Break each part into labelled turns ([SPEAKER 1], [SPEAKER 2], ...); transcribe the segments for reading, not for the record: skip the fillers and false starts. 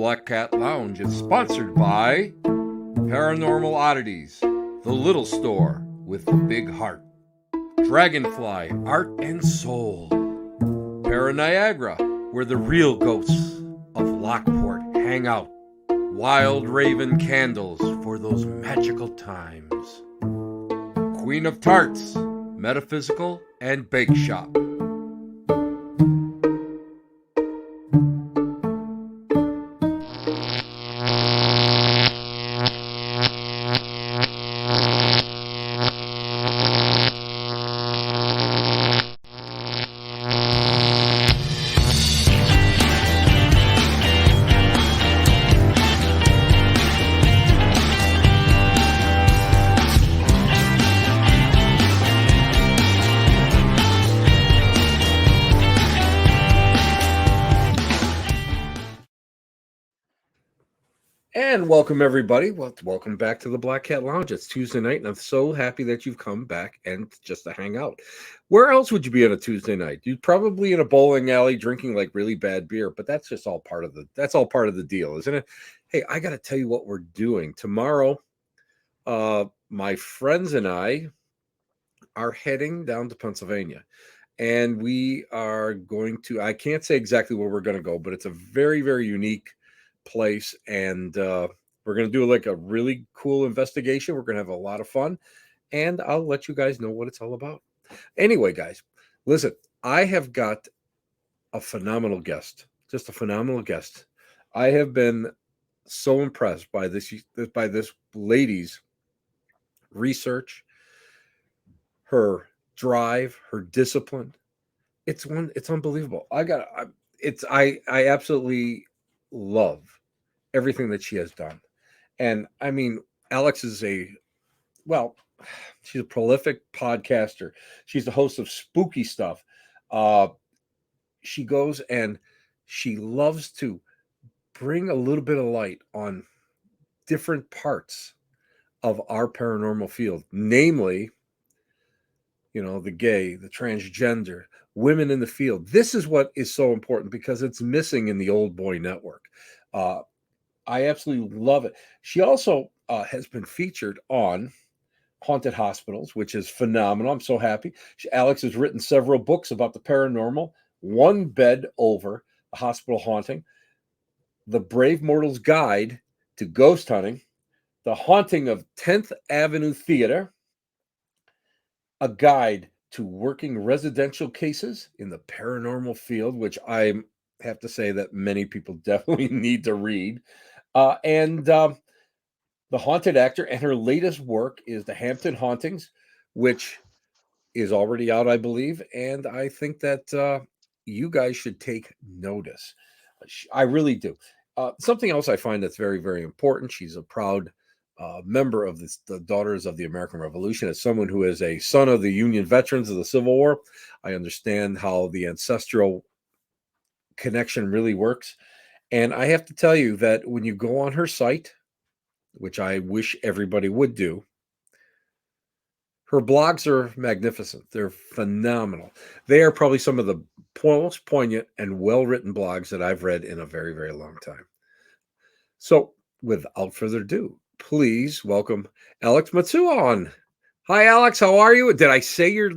[SPEAKER 1] Black Cat Lounge is sponsored by Paranormal Oddities, the little store with the big heart. Dragonfly Art and Soul. Paraniagra, where the real ghosts of Lockport hang out. Wild Raven Candles for those magical times. Queen of Tarts, Metaphysical and Bake Shop. And welcome, everybody. Welcome back to the Black Cat Lounge. It's Tuesday night, and I'm so happy that you've come back and just to hang out. Where else would you be on a Tuesday night? You'd probably in a bowling alley drinking like really bad beer, but that's just all part of the deal, isn't it? Hey, I got to tell you what we're doing tomorrow. My friends and I are heading down to Pennsylvania, and we are going to. I can't say exactly where we're going to go, but it's a very, very unique place, and we're going to do like a really cool investigation. We're going to have a lot of fun, and I'll let you guys know what it's all about. Anyway, guys, listen, I have got a phenomenal guest, just a phenomenal guest. I have been so impressed by this lady's research, her drive, her discipline. It's unbelievable. I absolutely love everything that she has done. And I mean, Alex is she's a prolific podcaster. She's the host of Spooky Stuff. She goes and she loves to bring a little bit of light on different parts of our paranormal field, namely, the gay, the transgender, women in the field. This is what is so important because it's missing in the old boy network. I absolutely love it. She also has been featured on Haunted Hospitals, which is phenomenal. I'm so happy. Alex has written several books about the paranormal. One Bed Over, a hospital haunting, The Brave Mortal's Guide to Ghost Hunting, The Haunting of 10th Avenue Theater, a guide to working residential cases in the paranormal field, which I have to say that many people definitely need to read. And The Haunted Actor, and her latest work is The Hampton Hauntings, which is already out, I believe. And I think that you guys should take notice. I really do. Something else I find that's very, very important. She's a proud member of the Daughters of the American Revolution. As someone who is a son of the Union veterans of the Civil War, I understand how the ancestral connection really works. And I have to tell you that when you go on her site, which I wish everybody would do, her blogs are magnificent. They're phenomenal. They are probably some of the most poignant and well-written blogs that I've read in a very, very long time. So without further ado, please welcome Alex Matsuo on. Hi, Alex. How are you? Did I say your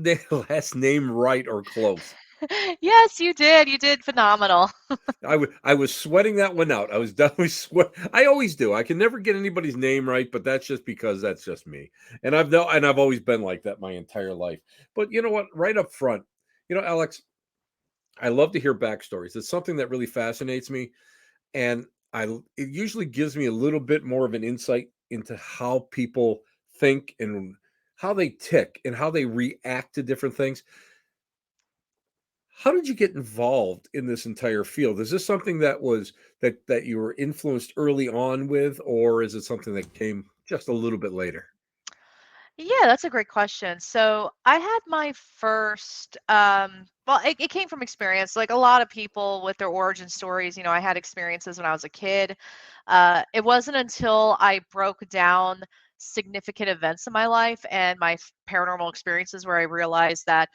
[SPEAKER 1] last name right or close?
[SPEAKER 2] Yes, you did. You did phenomenal.
[SPEAKER 1] I was sweating that one out. I was definitely sweat. I always do. I can never get anybody's name right, but that's just because that's just me. And I've always been like that my entire life. But you know what? Right up front, Alex, I love to hear backstories. It's something that really fascinates me, and it usually gives me a little bit more of an insight into how people think and how they tick and how they react to different things. How did you get involved in this entire field? Is this something that you were influenced early on with, or is it something that came just a little bit later?
[SPEAKER 2] Yeah, that's a great question. So I had my first, well, it came from experience. Like a lot of people with their origin stories, I had experiences when I was a kid. It wasn't until I broke down significant events in my life and my paranormal experiences where I realized that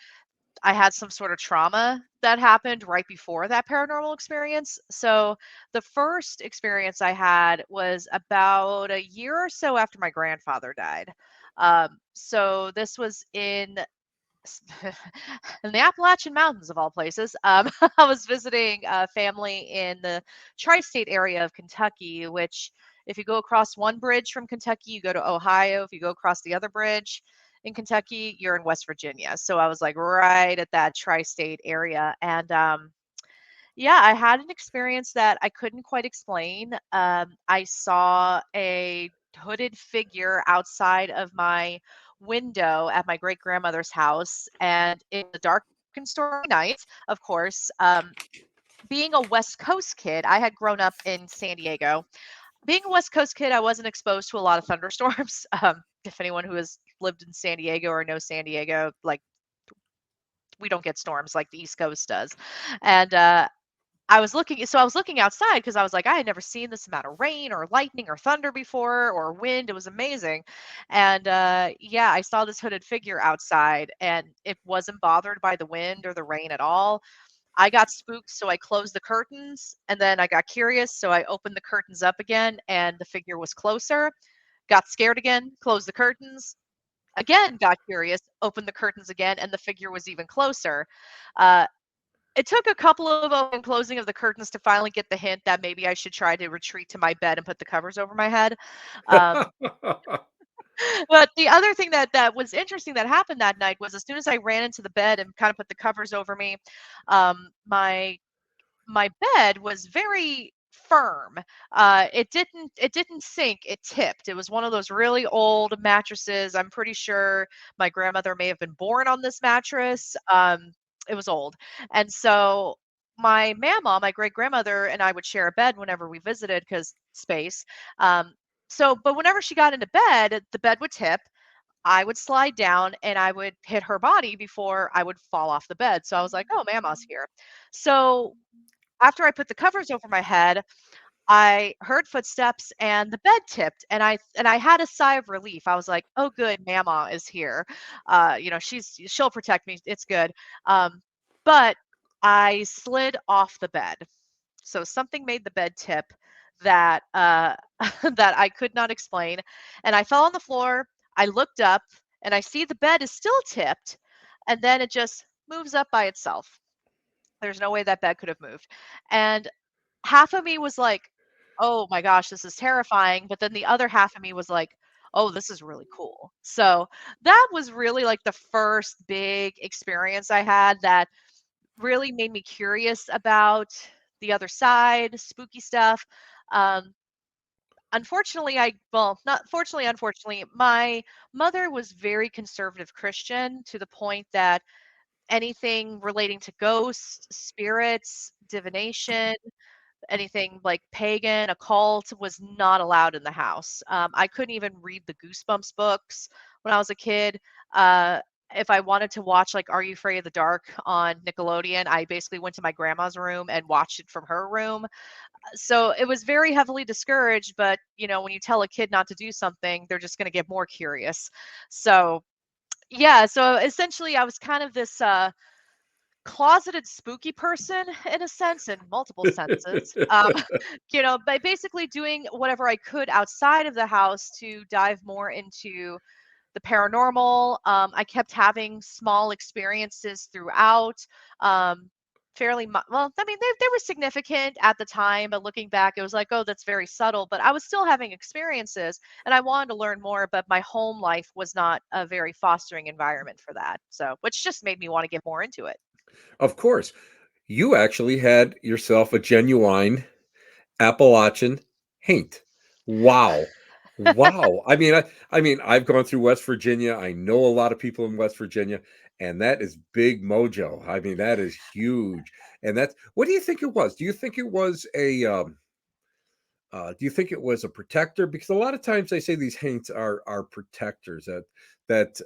[SPEAKER 2] I had some sort of trauma that happened right before that paranormal experience. So the first experience I had was about a year or so after my grandfather died. So this was in the Appalachian Mountains of all places. I was visiting a family in the tri-state area of Kentucky, which if you go across one bridge from Kentucky, you go to Ohio. If you go across the other bridge in Kentucky, you're in West Virginia. So I was like right at that tri-state area. And yeah, I had an experience that I couldn't quite explain. I saw a hooded figure outside of my window at my great grandmother's house, and it was a dark and stormy night, of course. Being a West Coast kid, I had grown up in San Diego. Being a West Coast kid, I wasn't exposed to a lot of thunderstorms. If anyone who has lived in San Diego or knows San Diego, like we don't get storms like the East Coast does. And I was looking outside because I was like, I had never seen this amount of rain or lightning or thunder before or wind. It was amazing. And yeah, I saw this hooded figure outside and it wasn't bothered by the wind or the rain at all. I got spooked, so I closed the curtains and then I got curious. So I opened the curtains up again and the figure was closer. Got scared again, closed the curtains, again, got curious, opened the curtains again, and the figure was even closer. Uh, it took a couple of open and closing of the curtains to finally get the hint that maybe I should try to retreat to my bed and put the covers over my head. Um, but the other thing that was interesting that happened that night was as soon as I ran into the bed and kind of put the covers over me, my bed was very firm. It didn't sink, it tipped. It was one of those really old mattresses. I'm pretty sure my grandmother may have been born on this mattress. It was old. And so my mama, my great grandmother, and I would share a bed whenever we visited because space. Um, but whenever she got into bed, the bed would tip. I would slide down and I would hit her body before I would fall off the bed. So I was like, oh, mama's here. So after I put the covers over my head, I heard footsteps and the bed tipped and I had a sigh of relief. I was like, "Oh good, mama is here. She'll protect me. It's good." But I slid off the bed. So something made the bed tip that that I could not explain and I fell on the floor. I looked up and I see the bed is still tipped and then it just moves up by itself. There's no way that bed could have moved. And half of me was like, "Oh my gosh, this is terrifying," but then the other half of me was like, "Oh, this is really cool." So, that was really, like, the first big experience I had that really made me curious about the other side, spooky stuff. Um, unfortunately, not fortunately, unfortunately, my mother was very conservative Christian to the point that anything relating to ghosts, spirits, divination, anything like pagan, occult was not allowed in the house. I couldn't even read the Goosebumps books when I was a kid. Uh, if I wanted to watch like Are You Afraid of the Dark on Nickelodeon, I basically went to my grandma's room and watched it from her room. So it was very heavily discouraged, but when you tell a kid not to do something, they're just going to get more curious. So, yeah, so essentially I was kind of this closeted spooky person in a sense, in multiple senses. By basically doing whatever I could outside of the house to dive more into the paranormal. I kept having small experiences throughout. Um, well, I mean, they were significant at the time, but looking back, it was like, oh, that's very subtle. But I was still having experiences, and I wanted to learn more. But my home life was not a very fostering environment for that. So, which just made me want to get more into it.
[SPEAKER 1] Of course, you actually had yourself a genuine Appalachian haint. Wow. Wow. I mean, I've gone through West Virginia. I know a lot of people in West Virginia, and that is big mojo. I mean, that is huge. And that's what do you think it was? Do you think it was a protector? Because a lot of times they say these haints are protectors that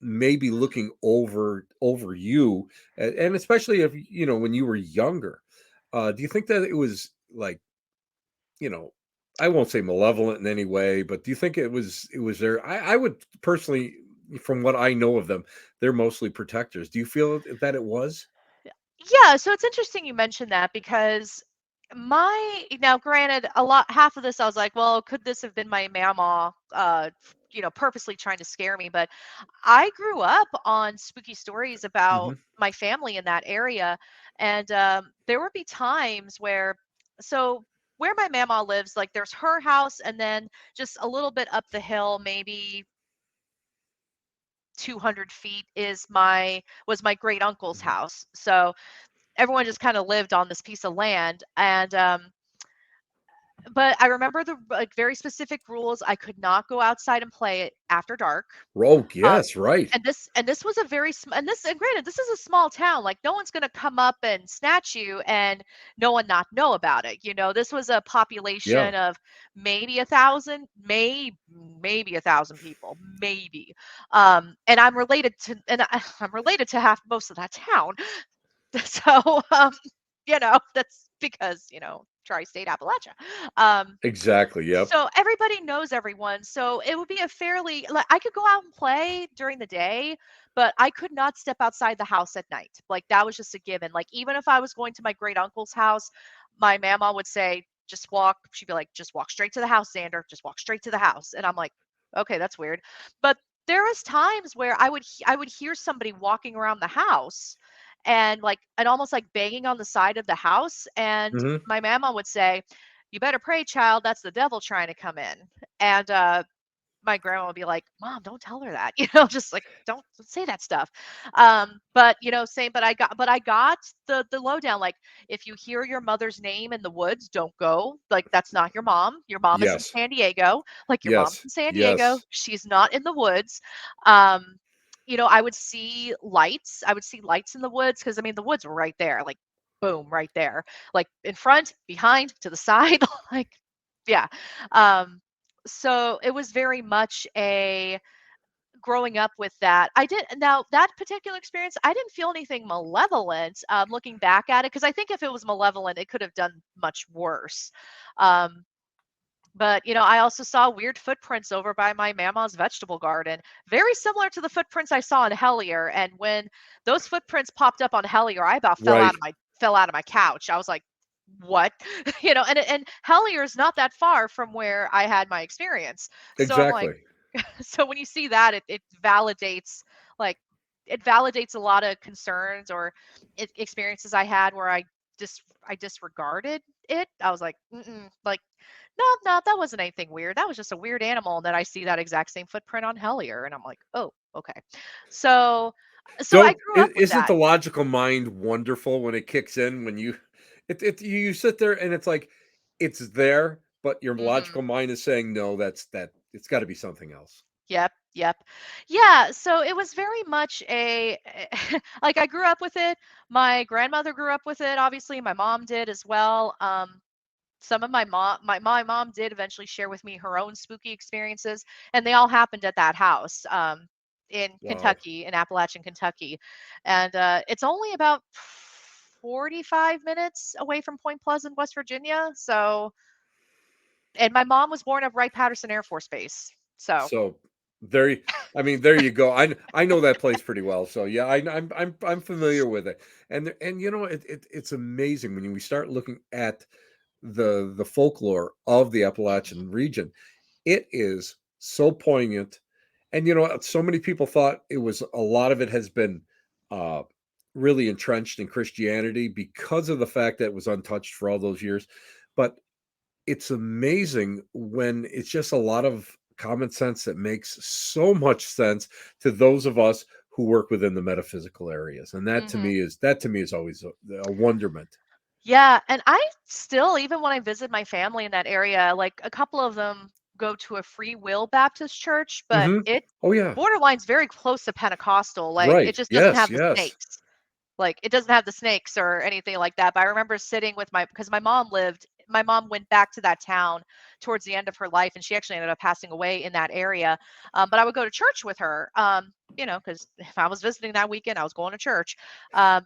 [SPEAKER 1] may be looking over you, and especially if when you were younger. Do you think that it was like you know, I won't say malevolent in any way, but do you think it was there? I would personally from what I know of them, they're mostly protectors. Do you feel that it was?
[SPEAKER 2] Yeah, so it's interesting you mentioned that because my now granted a lot half of this I was like, well, could this have been my mama purposely trying to scare me? But I grew up on spooky stories about
[SPEAKER 1] Hmm.
[SPEAKER 2] my family in that area, and there would be times where so where my mama lives, like there's her house, and then just a little bit up the hill, maybe 200 feet is my was my great uncle's house. So everyone just kind of lived on this piece of land, and but I remember the like very specific rules. I could not go outside and play it after dark.
[SPEAKER 1] Oh,
[SPEAKER 2] um,
[SPEAKER 1] yes, right.
[SPEAKER 2] and this was a and granted, this is a small town. Like no one's gonna come up and snatch you and no one not know about it. This was a
[SPEAKER 1] Yeah,
[SPEAKER 2] population of maybe 1,000, maybe 1,000 people, maybe. And I'm related to half most of that town. So, that's because, tri-state Appalachia. Um,
[SPEAKER 1] exactly. Yep.
[SPEAKER 2] so everybody knows everyone. So it would be a fairly like I could go out and play during the day, but I could not step outside the house at night. Like that was just a given. Like even if I was going to my great uncle's house, my mama would say, just walk. She'd be like, just walk straight to the house, Xander. Just walk straight to the house. And I'm like, okay, that's weird. But there was times where I would hear somebody walking around the house and almost like banging on the side of the house. And
[SPEAKER 1] Hmm.
[SPEAKER 2] my mama would say, you better pray, child. That's the devil trying to come in. And my grandma would be like, Mom, don't tell her that, just like don't say that stuff. But same, but I got the lowdown. Like, if you hear your mother's name in the woods, don't go. Like, that's not your mom. Your mom is in
[SPEAKER 1] Yes,
[SPEAKER 2] San Diego. Like, your mom's
[SPEAKER 1] yes,
[SPEAKER 2] in San Diego.
[SPEAKER 1] yes.
[SPEAKER 2] She's not in the woods. Um, I would see lights. I would see lights in the woods because I mean the woods were right there, like boom, right there, like in front, behind, to the side, like yeah. Um, so it was very much a growing up with that. I did now that particular experience, I didn't feel anything malevolent looking back at it because I think if it was malevolent, it could have done much worse. Um, but I also saw weird footprints over by my mama's vegetable garden, very similar to the footprints I saw on Hellier. And when those footprints popped up on Hellier, I about
[SPEAKER 1] Right.
[SPEAKER 2] fell out of my couch. I was like, "What?" And Hellier is not that far from where I had my experience. So I'm like,
[SPEAKER 1] Exactly.
[SPEAKER 2] so when you see that, it validates like it validates a lot of concerns or experiences I had where I disregarded it. I was like, mm-mm, like no, no, that wasn't anything weird. That was just a weird animal. And then I see that exact same footprint on Hellier, and I'm like, oh, okay. So, so I
[SPEAKER 1] Don't
[SPEAKER 2] grew up with
[SPEAKER 1] isn't
[SPEAKER 2] that.
[SPEAKER 1] the logical mind wonderful when it kicks in when you you sit there and it's like it's there, but your
[SPEAKER 2] Hmm.
[SPEAKER 1] logical mind is saying no, that it's got to be something else.
[SPEAKER 2] Yep, yep. Yeah, so it was very much like I grew up with it. My grandmother grew up with it, obviously. My mom did as well. Some of my mom did eventually share with me her own spooky experiences, and they all happened at that house in
[SPEAKER 1] Wow.
[SPEAKER 2] Kentucky, in Appalachian, Kentucky. And it's only about 45 minutes away from Point Pleasant, West Virginia. So, and my mom was born at Wright-Patterson Air Force Base. So,
[SPEAKER 1] So there, I mean, there you go. I know that place pretty well. So yeah, I'm familiar with it. And it's amazing when we start looking at the folklore of the
[SPEAKER 2] mhm,
[SPEAKER 1] Appalachian region. It is so poignant, and so many people thought it was a lot of it has been uh, really entrenched in Christianity because of the fact that it was untouched for all those years. But it's amazing when it's just a lot of common sense that makes so much sense to those of us who work within the metaphysical areas, and
[SPEAKER 2] mhm.
[SPEAKER 1] that to me is always a wonderment.
[SPEAKER 2] Yeah, and I still, even when I visit my family in that area, like a couple of them go to a Free Will Baptist church, but
[SPEAKER 1] Hmm.
[SPEAKER 2] it
[SPEAKER 1] Oh yeah.
[SPEAKER 2] borderline's very close to Pentecostal. Like it
[SPEAKER 1] Right.
[SPEAKER 2] just doesn't
[SPEAKER 1] Yes,
[SPEAKER 2] have the
[SPEAKER 1] yes.
[SPEAKER 2] snakes. Like it doesn't have the snakes or anything like that. But I remember sitting with because my mom went back to that town towards the end of her life, and she actually ended up passing away in that area. But I would go to church with her, because if I was visiting that weekend, I was going to church. Um,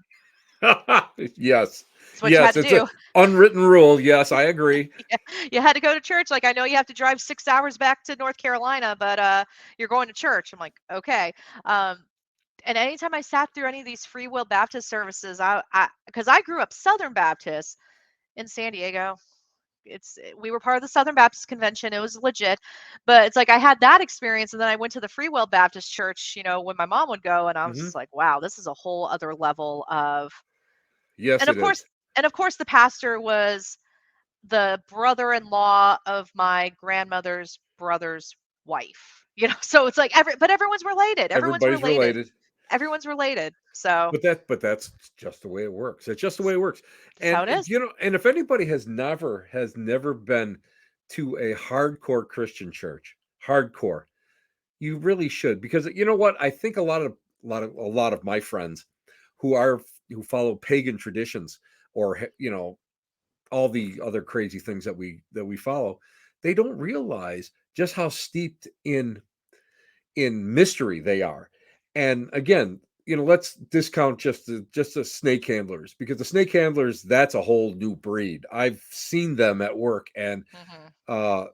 [SPEAKER 1] Yes.
[SPEAKER 2] It's what you had
[SPEAKER 1] Yes,
[SPEAKER 2] to
[SPEAKER 1] it's a
[SPEAKER 2] do.
[SPEAKER 1] unwritten rule. Yes, I agree.
[SPEAKER 2] Yeah, you had to go to church. Like, I know you have to drive 6 hours back to North Carolina, but you're going to church. I'm like, okay. Um, and anytime I sat through any of these Free Will Baptist services, because I grew up Southern Baptist in San Diego. We were part of the Southern Baptist Convention. It was legit, but it's like I had that experience, and then I went to the Free Will Baptist Church. When my mom would go, and I was
[SPEAKER 1] Hmm.
[SPEAKER 2] just like, wow, this is a whole other level of.
[SPEAKER 1] Yes,
[SPEAKER 2] And of
[SPEAKER 1] it
[SPEAKER 2] course,
[SPEAKER 1] is.
[SPEAKER 2] the pastor was the brother-in-law of my grandmother's brother's wife. So it's like but everyone's related. Everyone's
[SPEAKER 1] Everybody's
[SPEAKER 2] related.
[SPEAKER 1] related.
[SPEAKER 2] Everyone's related. So
[SPEAKER 1] But that's just the way it works. It's just the way it works.
[SPEAKER 2] that's how
[SPEAKER 1] And
[SPEAKER 2] it is.
[SPEAKER 1] and if anybody has never been to a hardcore Christian church, hardcore, you really should, because you know what? I think a lot of my friends who are who follow pagan traditions, or all the other crazy things that we follow, they don't realize just how steeped in mystery they are. And again, let's discount just the snake handlers, because the snake handlers, that's a whole new breed. I've seen them at work, and
[SPEAKER 2] Hmm.
[SPEAKER 1] uh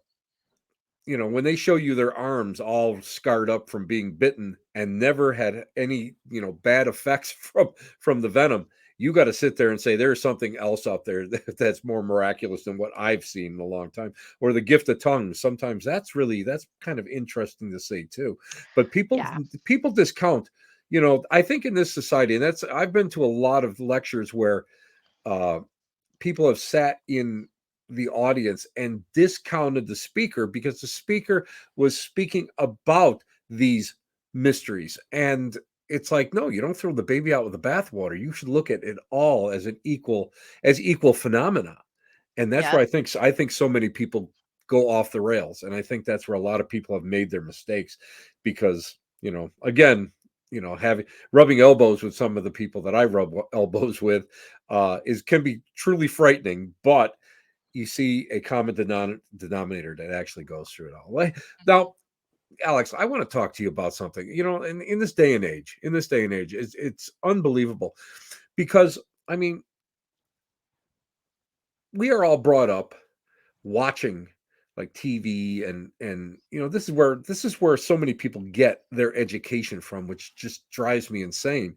[SPEAKER 1] when they show you their arms all scarred up from being bitten and never had any bad effects from the venom, you got to sit there and say there's something else out there that's more miraculous than what I've seen in a long time. Or the gift of tongues, sometimes that's kind of interesting to say too. But people
[SPEAKER 2] Yeah.
[SPEAKER 1] people discount, I think in this society, and that's I've been to a lot of lectures where uh people have sat in the audience and discounted the speaker because the speaker was speaking about these mysteries. And it's like, no, you don't throw the baby out with the bathwater. You should look at it all as equal phenomena. And that's where
[SPEAKER 2] Yep.
[SPEAKER 1] I think so many people go off the rails. And I think that's where a lot of people have made their mistakes, because again, having rubbing elbows with some of the people that I rub elbows with is can be truly frightening. But you see a common denominator that actually goes through it all.
[SPEAKER 2] Hmm.
[SPEAKER 1] Now, Alex, I want to talk to you about something. In this day and age, it's unbelievable, because I mean, we are all brought up watching like TV, and this is where so many people get their education from, which just drives me insane.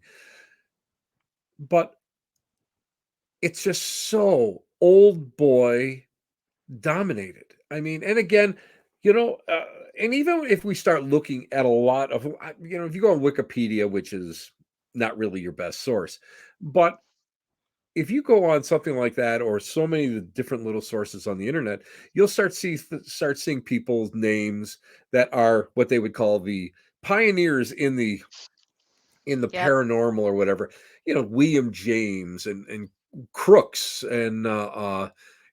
[SPEAKER 1] But it's just so old boy dominated. I mean, and again, and even if we start looking at a lot of, if you go on Wikipedia, which is not really your best source, but if you go on something like that, or so many of the different little sources on the internet, you'll start seeing people's names that are what they would call the pioneers in the
[SPEAKER 2] Yep.
[SPEAKER 1] paranormal or whatever. William James and Crooks and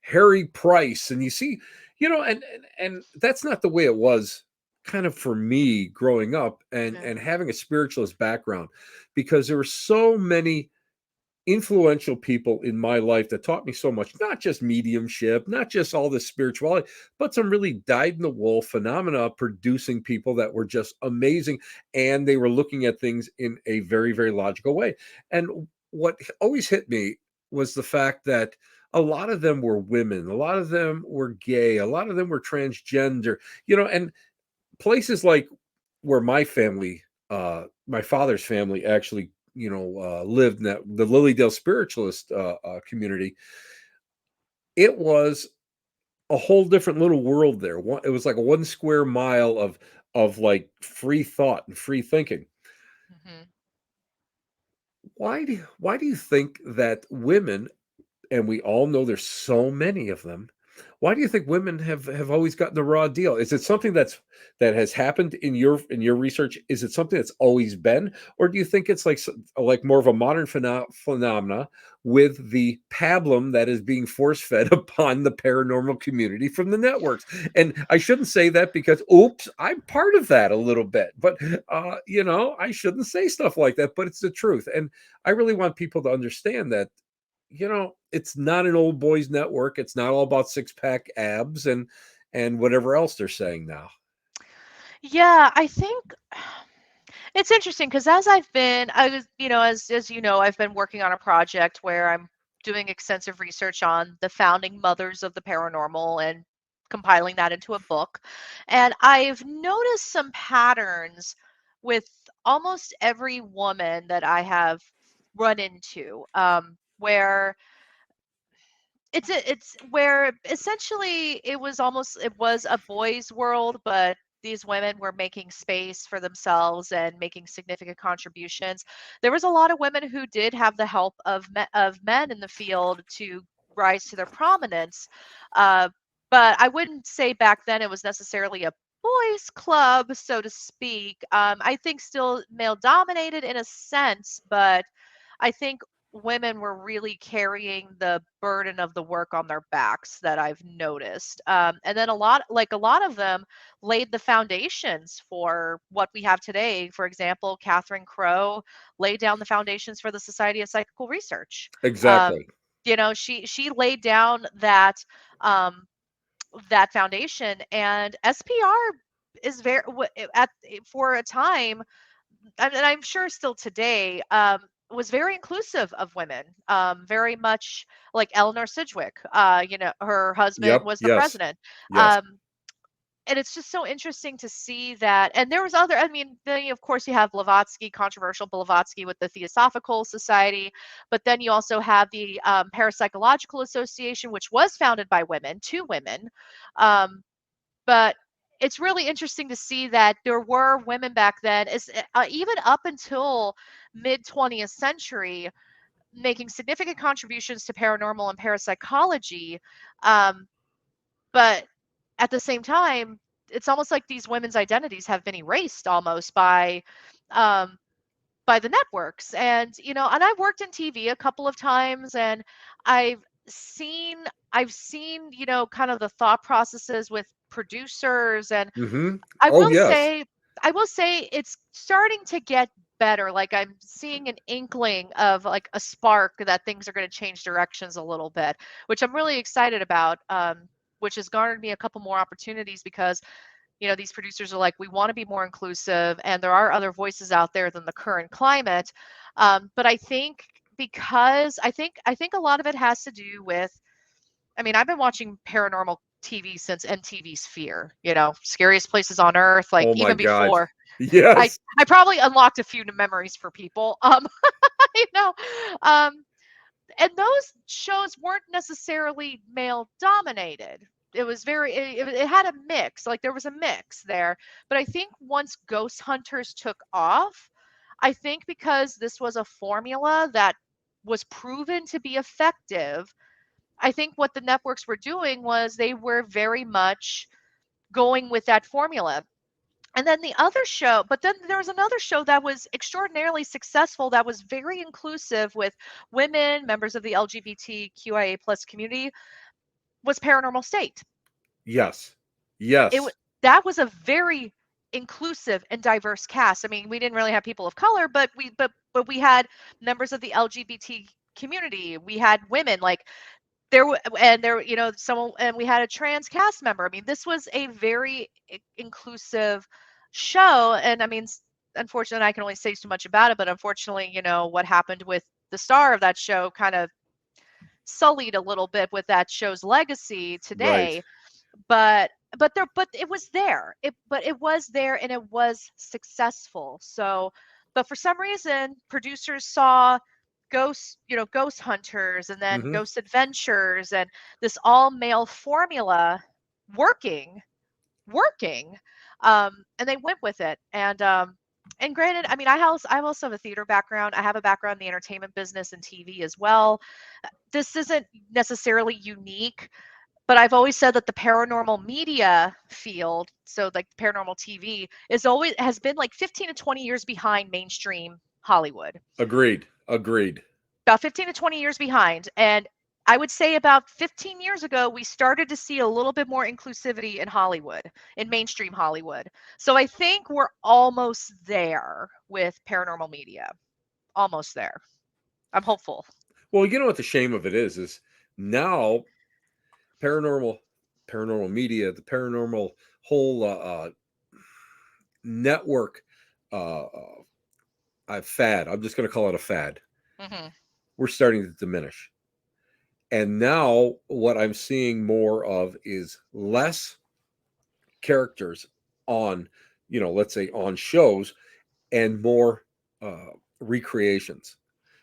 [SPEAKER 1] Harry Price. And you see, and that's not the way it was kind of for me growing up, and
[SPEAKER 2] No.
[SPEAKER 1] having a spiritualist background, because there were so many influential people in my life that taught me so much, not just mediumship, not just all this spirituality, but some really dyed in the wool phenomena producing people that were just amazing. And they were looking at things in a very, very logical way. And what always hit me was the fact that a lot of them were women, a lot of them were gay, a lot of them were transgender, and places like where my father's family actually, lived in the Lilydale spiritualist community. It was a whole different little world there. It was like a 1 square mile of like free thought and free thinking.
[SPEAKER 2] Hmm.
[SPEAKER 1] Why do you think that women, and we all know there's so many of them, why do you think women have always gotten the raw deal? Is it something that has happened in your research? Is it something that's always been, or do you think it's like more of a modern phenomena with the pablum that is being force fed upon the paranormal community from the networks? And I shouldn't say that, because oops, I'm part of that a little bit, but I shouldn't say stuff like that, but it's the truth. And I really want people to understand that it's not an old boys network. It's not all about six pack abs and whatever else they're saying now.
[SPEAKER 2] Yeah, I think It's interesting because as I've been, I was, as you know, I've been working on a project where I'm doing extensive research on the founding mothers of the paranormal and compiling that into a book. And I've noticed some patterns with almost every woman that I have run into, where it's where essentially it was a boys' world, but these women were making space for themselves and making significant contributions. There was a lot of women who did have the help of men in the field to rise to their prominence. Uh, but I wouldn't say back then it was necessarily a boys' club, so to speak. I think still male dominated in a sense, but I think women were really carrying the burden of the work on their backs that I've noticed. And then a lot of them laid the foundations for what we have today. For example, Catherine Crowe laid down the foundations for the Society of Psychical Research. Um,
[SPEAKER 1] Exactly.
[SPEAKER 2] she laid down um, that foundation, and SPR is for a time, and I'm sure still today, was very inclusive of women. Very much like Eleanor Sidgwick. Her husband
[SPEAKER 1] Yep.
[SPEAKER 2] was the
[SPEAKER 1] Yes.
[SPEAKER 2] president.
[SPEAKER 1] Yes.
[SPEAKER 2] Um, and it's just so interesting to see that. And there was other. I mean, then of course you have Blavatsky, controversial Blavatsky with the Theosophical Society, but then you also have the Parapsychological Association, which was founded by women, two women. Um, but it's really interesting to see that there were women back then, even up until mid 20th century, making significant contributions to paranormal and parapsychology. Um, but at the same time, it's almost like these women's identities have been erased almost um, by the networks. And and I've worked in TV a couple of times, and I've seen kind of the thought processes with producers. And
[SPEAKER 1] Mm-hmm.
[SPEAKER 2] I
[SPEAKER 1] Oh,
[SPEAKER 2] will
[SPEAKER 1] yes.
[SPEAKER 2] say I will say it's starting to get better. Like, I'm seeing an inkling of like a spark that things are going to change directions a little bit, which I'm really excited about. Which has garnered me a couple more opportunities because these producers are like, we want to be more inclusive, and there are other voices out there than the current climate. But I think because I think a lot of it has to do with, I mean, I've been watching paranormal TV since MTV's Fear, Scariest Places on Earth, like
[SPEAKER 1] Oh my
[SPEAKER 2] even
[SPEAKER 1] God.
[SPEAKER 2] before. I
[SPEAKER 1] Yes.
[SPEAKER 2] I probably unlocked a few memories for people. You know, um, and those shows weren't necessarily male dominated. It had a mix, like there was a mix there. But I think once Ghost Hunters took off, I think because this was a formula that was proven to be effective, I think what the networks were doing was they were very much going with that formula. And then then there was another show that was extraordinarily successful, that was very inclusive with women, members of the LGBTQIA plus community, was Paranormal State.
[SPEAKER 1] Yes.
[SPEAKER 2] It
[SPEAKER 1] Yes.
[SPEAKER 2] that was a very inclusive and diverse cast. I mean, we didn't really have people of color, but we had members of the LGBT community. We had women, like there, someone, and we had a trans cast member. I mean, this was a very inclusive show. And I mean, unfortunately, I can only say so much about it, but unfortunately, what happened with the star of that show kind of sullied a little bit with that show's legacy
[SPEAKER 1] Right.
[SPEAKER 2] today. But it was there. It was there, and it was successful. So, but for some reason, producers saw Ghost Hunters, and then
[SPEAKER 1] Mm-hmm.
[SPEAKER 2] Ghost Adventures, and this all male formula working, working, and they went with it. And granted, I mean, I also have a theater background. I have a background in the entertainment business and TV as well. This isn't necessarily unique, but I've always said that the paranormal media field, so like paranormal TV, has been like 15 to 20 years behind mainstream Hollywood.
[SPEAKER 1] Agreed. Agreed.
[SPEAKER 2] About 15 to 20 years behind. And I would say about 15 years ago, we started to see a little bit more inclusivity in Hollywood, in mainstream Hollywood. So I think we're almost there with paranormal media. Almost there. I'm hopeful.
[SPEAKER 1] Well, you know what the shame of it is now paranormal paranormal media, the paranormal whole network a fad. I'm just going to call it a fad.
[SPEAKER 2] Mhm.
[SPEAKER 1] We're starting to diminish. And now what I'm seeing more of is less characters on, let's say on shows, and more recreations,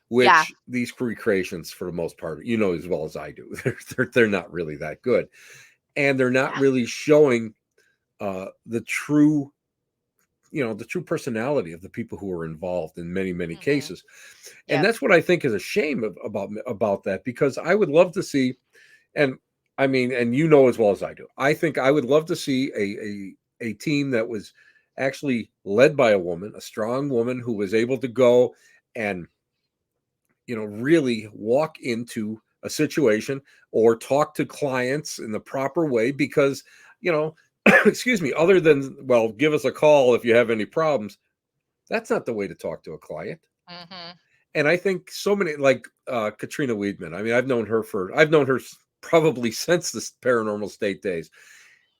[SPEAKER 2] Yeah.
[SPEAKER 1] which these recreations, for the most part, as well as I do, they're not really that good. And they're not
[SPEAKER 2] Yeah.
[SPEAKER 1] really showing the true the true personality of the people who are involved in many
[SPEAKER 2] Mhm.
[SPEAKER 1] cases. And
[SPEAKER 2] Yep.
[SPEAKER 1] that's what I think is a shame about that, because I would love to see, and I mean, and as well as I do, I think I would love to see a team that was actually led by a woman, a strong woman who was able to go and really walk into a situation or talk to clients in the proper way, because you know excuse me, other than, well, give us a call if you have any problems. That's not the way to talk to a client.
[SPEAKER 2] Mhm.
[SPEAKER 1] And I think so many, like Katrina Weidman. I mean, I've known her probably since the Paranormal State days,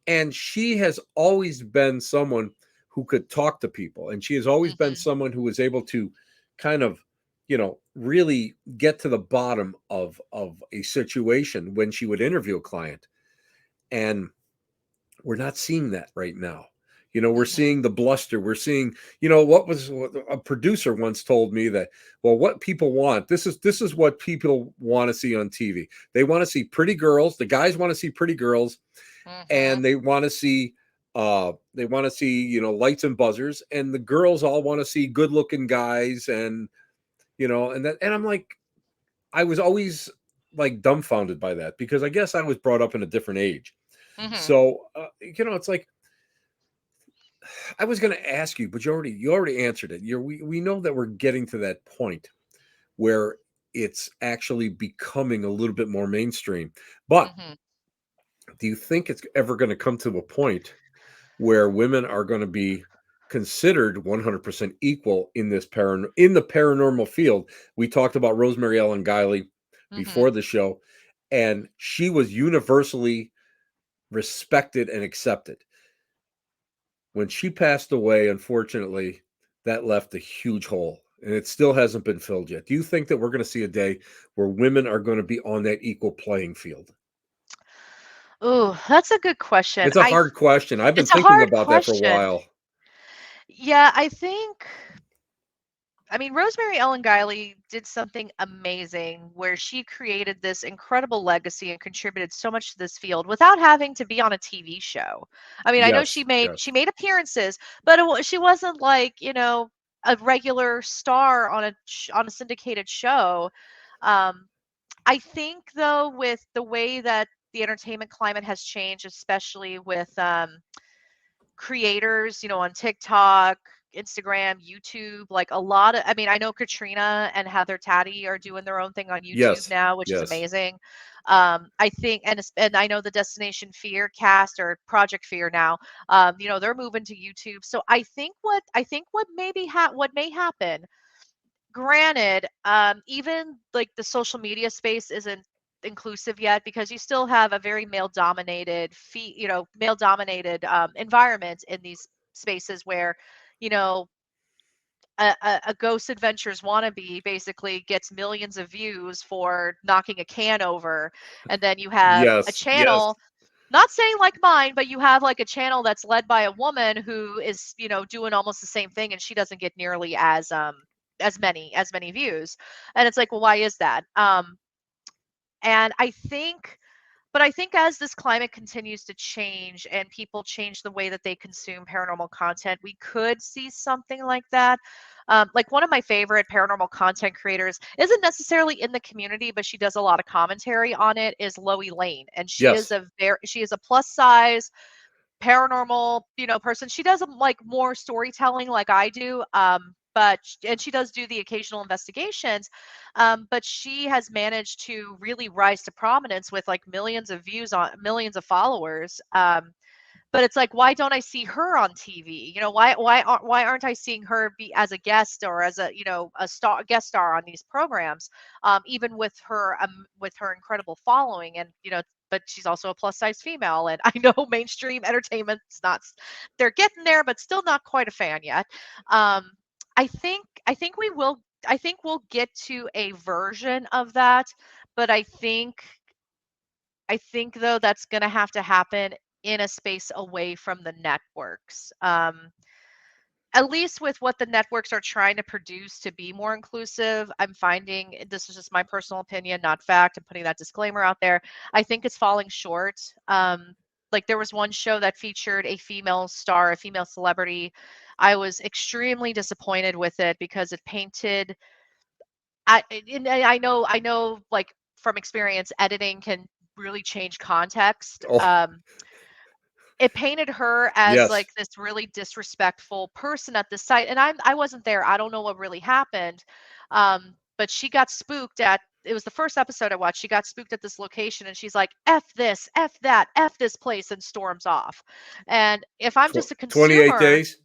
[SPEAKER 1] and she has always been someone who could talk to people, and she has always been
[SPEAKER 2] Mhm.
[SPEAKER 1] someone who was able to kind of really get to the bottom of a situation when she would interview a client. And we're not seeing that right now. We're
[SPEAKER 2] Mhm.
[SPEAKER 1] seeing the bluster. We're seeing, what a producer once told me, that, well, what people want, this is what people want to see on TV. They want to see pretty girls. The guys want to see pretty girls,
[SPEAKER 2] Mhm.
[SPEAKER 1] and they want to see lights and buzzers, and the girls all want to see good looking guys. And and I'm like, I was always like dumbfounded by that, because I guess I was brought up in a different age.
[SPEAKER 2] Mhm.
[SPEAKER 1] So it's like, I was going to ask you, but you already answered it. We know that we're getting to that point where it's actually becoming a little bit more mainstream. But
[SPEAKER 2] Mhm.
[SPEAKER 1] do you think it's ever going to come to a point where women are going to be considered 100% equal in in the paranormal field? We talked about Rosemary Ellen Guiley
[SPEAKER 2] Mhm.
[SPEAKER 1] before the show, and she was universally respected and accepted. When she passed away, unfortunately, that left a huge hole, and it still hasn't been filled yet. Do you think that we're going to see a day where women are going to be on that equal playing field?
[SPEAKER 2] Ooh, that's a good question.
[SPEAKER 1] It's a hard question. I've been
[SPEAKER 2] It's a
[SPEAKER 1] thinking
[SPEAKER 2] hard
[SPEAKER 1] about that for a
[SPEAKER 2] question.
[SPEAKER 1] while.
[SPEAKER 2] Yeah, I mean, Rosemary Ellen Guiley did something amazing where she created this incredible legacy and contributed so much to this field without having to be on a TV show. I mean, I know
[SPEAKER 1] Yes, yes.
[SPEAKER 2] she made appearances, but she wasn't like, a regular star on on a syndicated show. Um, I think though, with the way that the entertainment climate has changed, especially with creators, on TikTok, Instagram, YouTube, like a lot of, I mean, I know Katrina and Heather Taddy are doing their own thing on YouTube
[SPEAKER 1] Yes,
[SPEAKER 2] now, which is
[SPEAKER 1] yes.
[SPEAKER 2] amazing. I think, and I know the Destination Fear cast or Project Fear now, they're moving to YouTube. So I think what may happen, granted, even like the social media space isn't inclusive yet because you still have a very male dominated environment in these spaces where, you know, a Ghost Adventures wannabe basically gets millions of views for knocking a can over, and then you have a
[SPEAKER 1] Yes, yes.
[SPEAKER 2] channel, not saying like mine, but you have like a channel that's led by a woman who is, doing almost the same thing and she doesn't get nearly as many views. And it's like, well, why is that? And I think as this climate continues to change and people change the way that they consume paranormal content, we could see something like that. Like one of my favorite paranormal content creators isn't necessarily in the community, but she does a lot of commentary on it. Is Loie Lane, and
[SPEAKER 1] Yes.
[SPEAKER 2] she is a plus size paranormal, person. She does like more storytelling like I do. And she does do the occasional investigations, but she has managed to really rise to prominence with like millions of views on millions of followers. But it's like, why don't I see her on TV? Why aren't I seeing her be as a guest or as a guest star on these programs? Even with her incredible following, and but she's also a plus size female, and I know mainstream entertainment's not, they're getting there, but still not quite a fan yet. Um, I think we will. I think we'll get to a version of that, but I think though that's going to have to happen in a space away from the networks. At least with what the networks are trying to produce to be more inclusive, I'm finding, this is just my personal opinion, not fact. I'm putting that disclaimer out there. I think it's falling short. Like there was one show that featured a female star, a female celebrity. I was extremely disappointed with it because it painted. I know, like from experience, editing can really change context.
[SPEAKER 1] Oh,
[SPEAKER 2] It painted her as
[SPEAKER 1] yes.
[SPEAKER 2] like this really disrespectful person at the site, and I wasn't there. I don't know what really happened. But she got spooked at, it was the first episode I watched. She got spooked at this location and she's like, F this, F that, F this place, and storms off. And if I'm just a
[SPEAKER 1] 28
[SPEAKER 2] consumer,
[SPEAKER 1] days?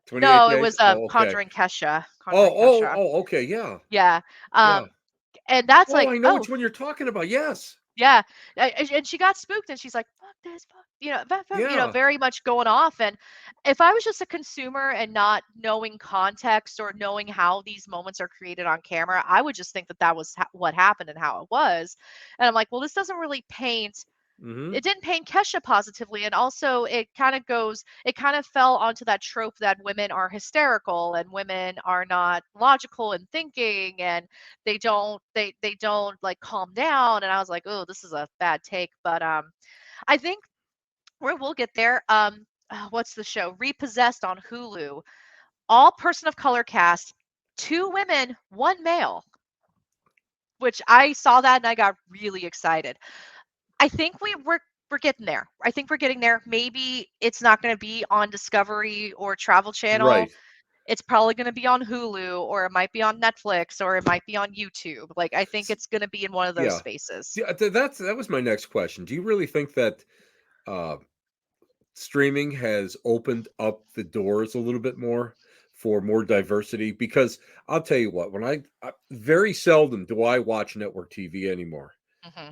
[SPEAKER 1] 28
[SPEAKER 2] no, it
[SPEAKER 1] days?
[SPEAKER 2] was
[SPEAKER 1] Oh, okay.
[SPEAKER 2] Conjuring Kesha.
[SPEAKER 1] Oh,
[SPEAKER 2] Conjuring
[SPEAKER 1] oh,
[SPEAKER 2] Kesha.
[SPEAKER 1] oh, okay. Yeah.
[SPEAKER 2] Yeah.
[SPEAKER 1] Yeah.
[SPEAKER 2] And that's
[SPEAKER 1] Oh,
[SPEAKER 2] like,
[SPEAKER 1] I know
[SPEAKER 2] oh,
[SPEAKER 1] which one you're talking about. Yes.
[SPEAKER 2] yeah, and she got spooked, and she's like, "Fuck this, fuck,"
[SPEAKER 1] Yeah.
[SPEAKER 2] very much going off. And if I was just a consumer and not knowing context or knowing how these moments are created on camera, I would just think that that was what happened and how it was. And I'm like, well, this doesn't really paint.
[SPEAKER 1] Hmm.
[SPEAKER 2] It didn't paint Kesha positively, and also it kind of fell onto that trope that women are hysterical and women are not logical in thinking, and they don't like calm down. And I was like, oh, this is a bad take. But I think we'll get there. What's the show? Repossessed on Hulu. All person of color cast, two women, one male. Which I saw that and I got really excited. I think we're getting there. I think we're getting there. Maybe it's not going to be on Discovery or Travel Channel.
[SPEAKER 1] Right.
[SPEAKER 2] It's probably going to be on Hulu, or it might be on Netflix, or it might be on YouTube. Like I think
[SPEAKER 1] S-
[SPEAKER 2] it's going to be in one of those
[SPEAKER 1] Yeah.
[SPEAKER 2] spaces.
[SPEAKER 1] Yeah, that was my next question. Do you really think that uh, streaming has opened up the doors a little bit more for more diversity? Because I'll tell you what, I very seldom do I watch network TV anymore.
[SPEAKER 2] Hmm.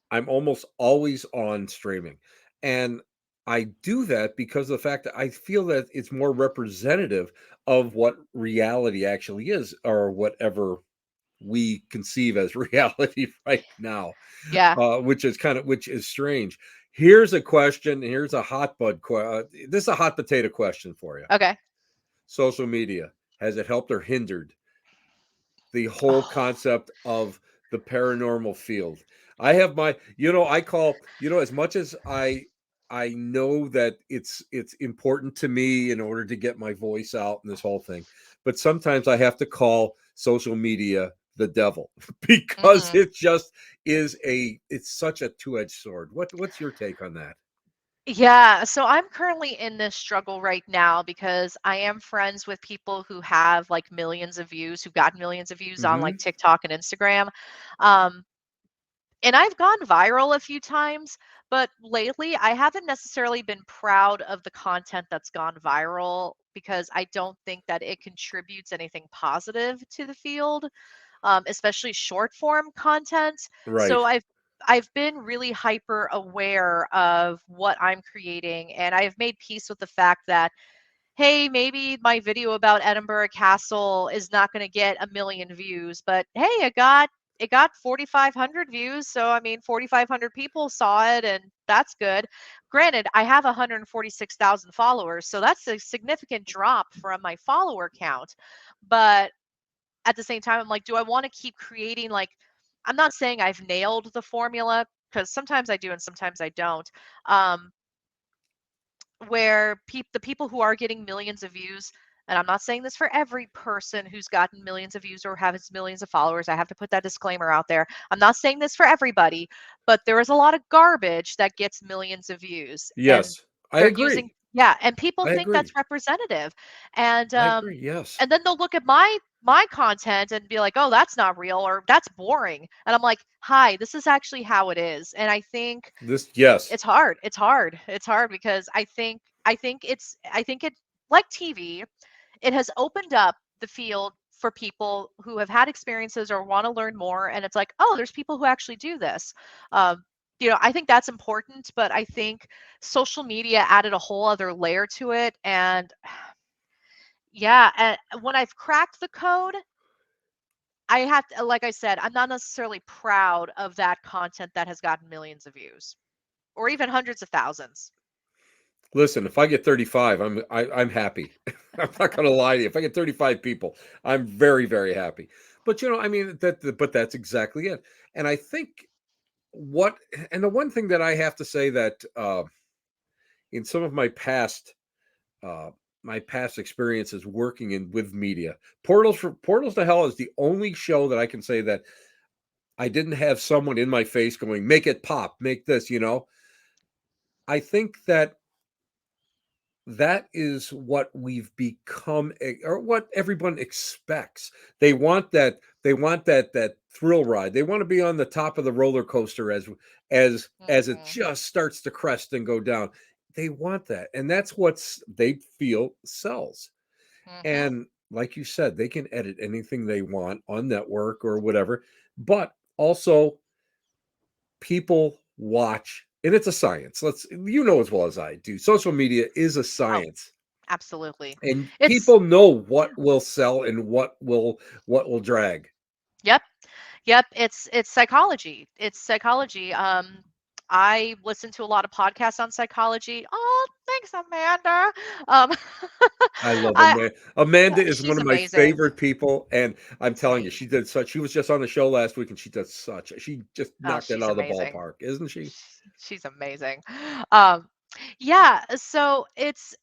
[SPEAKER 1] I'm almost always on streaming. And I do that because of the fact that I feel that it's more representative of what reality actually is, or whatever we conceive as reality right now,
[SPEAKER 2] Yeah.
[SPEAKER 1] which is strange. Here's a question. Here's a this is a hot potato question for you.
[SPEAKER 2] Okay.
[SPEAKER 1] Social media, has it helped or hindered the whole
[SPEAKER 2] Oh.
[SPEAKER 1] concept of the paranormal field? I have my, I call, as much as I know that it's important to me in order to get my voice out and this whole thing, but sometimes I have to call social media the devil because
[SPEAKER 2] Hmm.
[SPEAKER 1] it just it's such a two-edged sword. What's your take on that?
[SPEAKER 2] Yeah, so I'm currently in this struggle right now because I am friends with people who have like millions of views, who got millions of views on like
[SPEAKER 1] Hmm.
[SPEAKER 2] TikTok and Instagram. Um, And I've gone viral a few times, but lately I haven't necessarily been proud of the content that's gone viral because I don't think that it contributes anything positive to the field, especially short form content. So
[SPEAKER 1] Right.
[SPEAKER 2] I've been really hyper aware of what I'm creating, and I've made peace with the fact that, hey, maybe my video about Edinburgh Castle is not going to get a million views, but hey, it got 4,500 views. So I mean, 4,500 people saw it, and that's good. Granted, I have 146,000 followers, so that's a significant drop from my follower count. But at the same time, I'm like, do I want to keep creating like, I'm not saying I've nailed the formula because sometimes I do and sometimes I don't. Um, where the people who are getting millions of views, and I'm not saying this for every person who's gotten millions of views or has millions of followers. I have to put that disclaimer out there. I'm not saying this for everybody, but there is a lot of garbage that gets millions of views, and
[SPEAKER 1] Yes, I
[SPEAKER 2] they're using,
[SPEAKER 1] agree.
[SPEAKER 2] yeah, and people
[SPEAKER 1] I
[SPEAKER 2] think that's
[SPEAKER 1] agree.
[SPEAKER 2] representative. And
[SPEAKER 1] I agree. Yes.
[SPEAKER 2] and then they'll look at my content and be like, "Oh, that's not real," or "That's boring." And I'm like, "Hi, this is actually how it is." And I think
[SPEAKER 1] Yes.
[SPEAKER 2] it's hard. It's hard. It's hard because I think it, like TV, it has opened up the field for people who have had experiences or want to learn more. And it's like, oh, there's people who actually do this. Um, I think that's important, but I think social media added a whole other layer to it. And yeah, and when I've cracked the code, I have to, like I said, I'm not necessarily proud of that content that has gotten millions of views or even hundreds of thousands.
[SPEAKER 1] Listen, if I get 35, I'm happy. I'm not going to lie to you. If I get 35 people, I'm very very happy. But I mean but that's exactly it. And I think what and the one thing that I have to say that in some of uh my past experiences working in with media, Portals to Hell is the only show that I can say that I didn't have someone in my face going, "Make it pop, make this." I think that that is what we've become, or what everyone expects. They want that thrill ride. They want to be on the top of the roller coaster as it
[SPEAKER 2] Mhm,
[SPEAKER 1] just starts to crest and go down. They want that, and that's what's they feel sells.
[SPEAKER 2] mhm.
[SPEAKER 1] And like you said, they can edit anything they want on network or whatever, but also people watch, and it's a science. As well as I do, social media is a
[SPEAKER 2] Oh,
[SPEAKER 1] science,
[SPEAKER 2] absolutely.
[SPEAKER 1] and
[SPEAKER 2] It's
[SPEAKER 1] people know
[SPEAKER 2] yeah.
[SPEAKER 1] what will sell and what will drag.
[SPEAKER 2] Yep. Yep, it's psychology. It's psychology. I listen to a lot of podcasts on psychology. Oh, thanks, Amanda. Um,
[SPEAKER 1] I love
[SPEAKER 2] I
[SPEAKER 1] Amanda. Amanda is one
[SPEAKER 2] she's
[SPEAKER 1] of my
[SPEAKER 2] amazing.
[SPEAKER 1] favorite people, and I'm telling you,
[SPEAKER 2] Same.
[SPEAKER 1] she did such. She was just on the show last week, and she just
[SPEAKER 2] Oh,
[SPEAKER 1] knocked it
[SPEAKER 2] she's
[SPEAKER 1] out of the
[SPEAKER 2] amazing.
[SPEAKER 1] ballpark, isn't she?
[SPEAKER 2] She's amazing. Um, yeah, so it's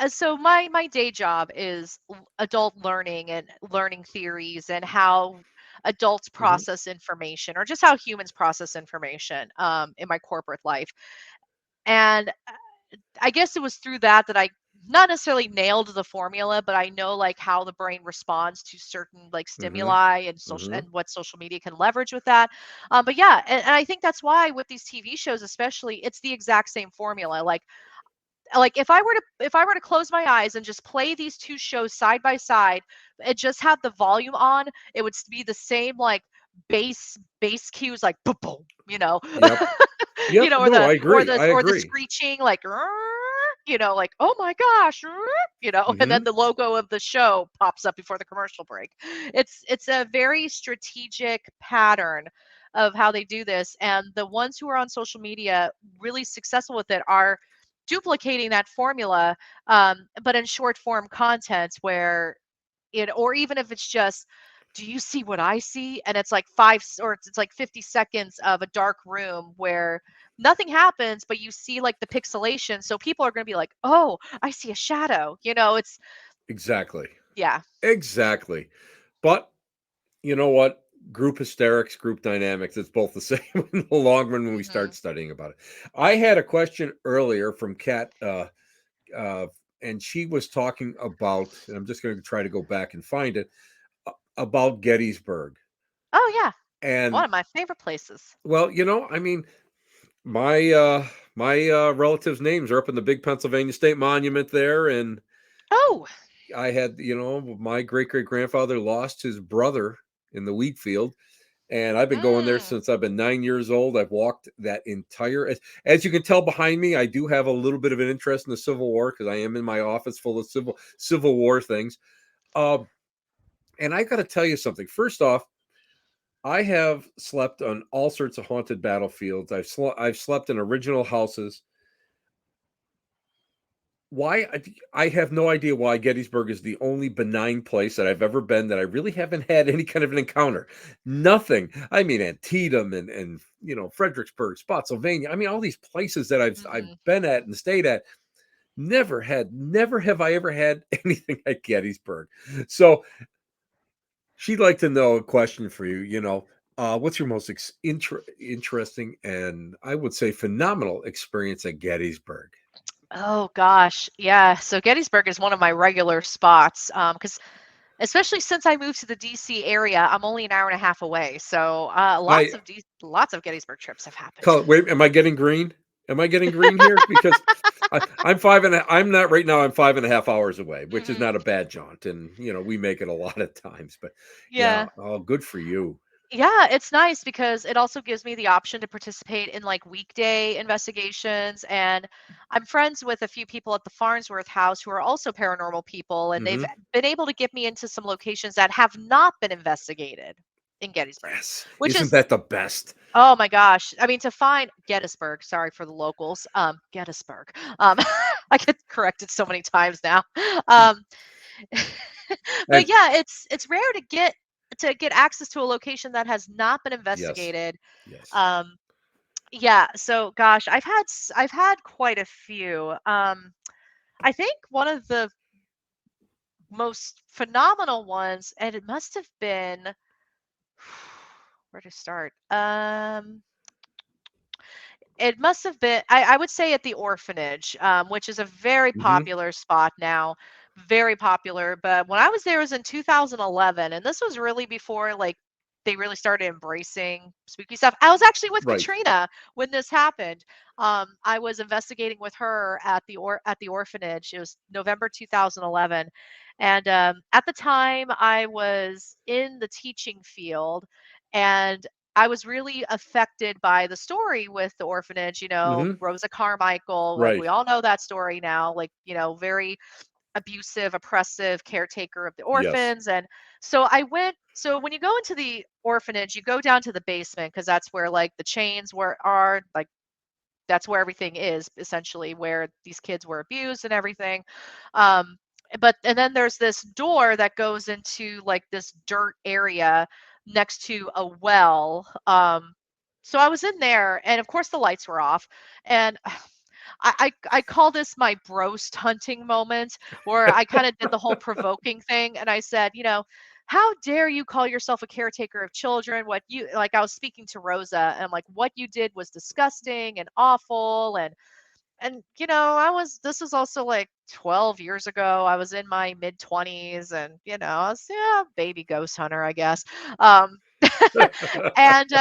[SPEAKER 2] so my day job is adult learning and learning theories and how adults
[SPEAKER 1] Hmm.
[SPEAKER 2] process information or just how humans process information in my corporate life. And I guess it was through that I not necessarily nailed the formula, but I know like how the brain responds to certain like
[SPEAKER 1] Hmm.
[SPEAKER 2] stimuli and social
[SPEAKER 1] Hmm.
[SPEAKER 2] and what social media can leverage with that. But yeah, and I think that's why with these TV shows, especially, it's the exact same formula. Like if I were to close my eyes and just play these two shows side by side and just have the volume on, it would be the same like bass cues like boom boom,
[SPEAKER 1] Yep. Yep.
[SPEAKER 2] or
[SPEAKER 1] No,
[SPEAKER 2] the
[SPEAKER 1] I
[SPEAKER 2] or
[SPEAKER 1] agree.
[SPEAKER 2] the
[SPEAKER 1] I
[SPEAKER 2] or the
[SPEAKER 1] agree.
[SPEAKER 2] screeching like like oh my gosh, and then
[SPEAKER 1] Hmm.
[SPEAKER 2] the logo of the show pops up before the commercial break. It's a very strategic pattern of how they do this, and the ones who are on social media really successful with it are duplicating that formula, but in short form content where or even if it's just, do you see what I see? And it's like or it's like 50 seconds of a dark room where nothing happens, but you see like the pixelation. So people are going to be like, oh, I see a shadow.
[SPEAKER 1] Exactly.
[SPEAKER 2] Yeah.
[SPEAKER 1] Exactly. But you know what? Group hysterics, group dynamics, it's both the same in the long run when we
[SPEAKER 2] Hmm.
[SPEAKER 1] start studying about it. I had a question earlier from Kat, uh, and she was talking about, and I'm just going to try to go back and find it, about Gettysburg.
[SPEAKER 2] Oh, yeah. One
[SPEAKER 1] And,
[SPEAKER 2] of my favorite places.
[SPEAKER 1] well, I mean, my relatives' names are up in the big Pennsylvania State Monument there, and
[SPEAKER 2] Oh.
[SPEAKER 1] I had, my great great grandfather lost his brother in the wheat field, and I've been going there
[SPEAKER 2] Mm,
[SPEAKER 1] since I've been 9 years old. I've walked that entire, as you can tell behind me, I do have a little bit of an interest in the Civil War because I am in my office full of Civil War things. Um, and I got to tell you something. First off, I have slept on all sorts of haunted battlefields. I've slept in original houses. Why I have no idea why Gettysburg is the only benign place that I've ever been that I really haven't had any kind of an encounter. Nothing. I mean, Antietam and Fredericksburg, Spotsylvania. I mean, all these places that I've
[SPEAKER 2] mhm.
[SPEAKER 1] been at and stayed at. Never have I ever had anything like Gettysburg. So she'd like to know a question for you. What's your most interesting and I would say phenomenal experience at Gettysburg?
[SPEAKER 2] Oh gosh, yeah. So Gettysburg is one of my regular spots because especially since I moved to the DC area, I'm only an hour and a half away. So
[SPEAKER 1] I
[SPEAKER 2] lots of Gettysburg trips have happened.
[SPEAKER 1] Wait, am I getting green? Am I getting green here? Because I'm not right now. I'm 5.5 hours away, which is
[SPEAKER 2] Hmm.
[SPEAKER 1] not a bad jaunt, and we make it a lot of times. But yeah,
[SPEAKER 2] Yeah.
[SPEAKER 1] oh, good for you.
[SPEAKER 2] Yeah, it's nice because it also gives me the option to participate in like weekday investigations. And I'm friends with a few people at the Farnsworth house who are also paranormal people, and they've
[SPEAKER 1] Hmm.
[SPEAKER 2] been able to get me into some locations that have not been investigated in Gettysburg,
[SPEAKER 1] Yes.
[SPEAKER 2] which
[SPEAKER 1] Isn't
[SPEAKER 2] is,
[SPEAKER 1] that the best?
[SPEAKER 2] oh my gosh. I mean, to find Gettysburg, sorry for the locals, Gettysburg. I get corrected so many times now. Um,
[SPEAKER 1] And
[SPEAKER 2] but yeah, it's rare to get access to a location that has not been
[SPEAKER 1] yes,
[SPEAKER 2] investigated.
[SPEAKER 1] yes.
[SPEAKER 2] Um, yeah, so gosh, I've had quite a few. I think one of the most phenomenal ones, and it must have been where to start. It must have been, I would say at the orphanage, which is a very
[SPEAKER 1] Hmm.
[SPEAKER 2] popular spot now, very popular. But when I was there, it was in 2011, and this was really before like they really started embracing spooky stuff. I was actually with
[SPEAKER 1] Right.
[SPEAKER 2] Katrina when this happened. I was investigating with her at the orphanage. It was November 2011, and at the time I was in the teaching field, and I was really affected by the story with the orphanage,
[SPEAKER 1] Hmm.
[SPEAKER 2] Rosa Carmichael, like we
[SPEAKER 1] Right.
[SPEAKER 2] all know that story now, like, very abusive, oppressive caretaker of the
[SPEAKER 1] Yes.
[SPEAKER 2] orphans. And so when you go into the orphanage, you go down to the basement because that's where like the chains are, like that's where everything is essentially, where these kids were abused and everything. um but and then there's this door that goes into like this dirt area next to a well. So I was in there, and of course the lights were off, and I call this my roast hunting moment, where I kind of did the whole provoking thing, and I said, how dare you call yourself a caretaker of children? What you like, I was speaking to Rosa, and I'm like, what you did was disgusting and awful. And I was this was also like 12 years ago. I was in my mid 20s, and I was, yeah, baby ghost hunter, I guess. Um and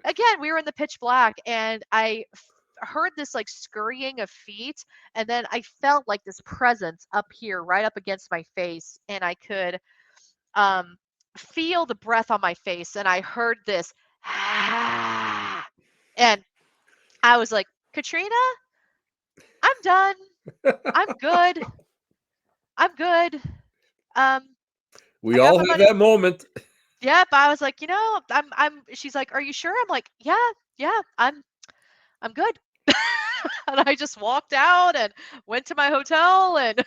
[SPEAKER 2] again, we were in the pitch black, and heard this like scurrying of feet, and then I felt like this presence up here right up against my face, and I could um feel the breath on my face, and I heard this and I was like, Katrina, I'm done. I'm good. I'm good. Um,
[SPEAKER 1] We
[SPEAKER 2] I got
[SPEAKER 1] all
[SPEAKER 2] my
[SPEAKER 1] have
[SPEAKER 2] money.
[SPEAKER 1] that moment.
[SPEAKER 2] Yep. I was like, she's like, are you sure? I'm like, yeah, yeah, I'm good. And I just walked out and went to my hotel and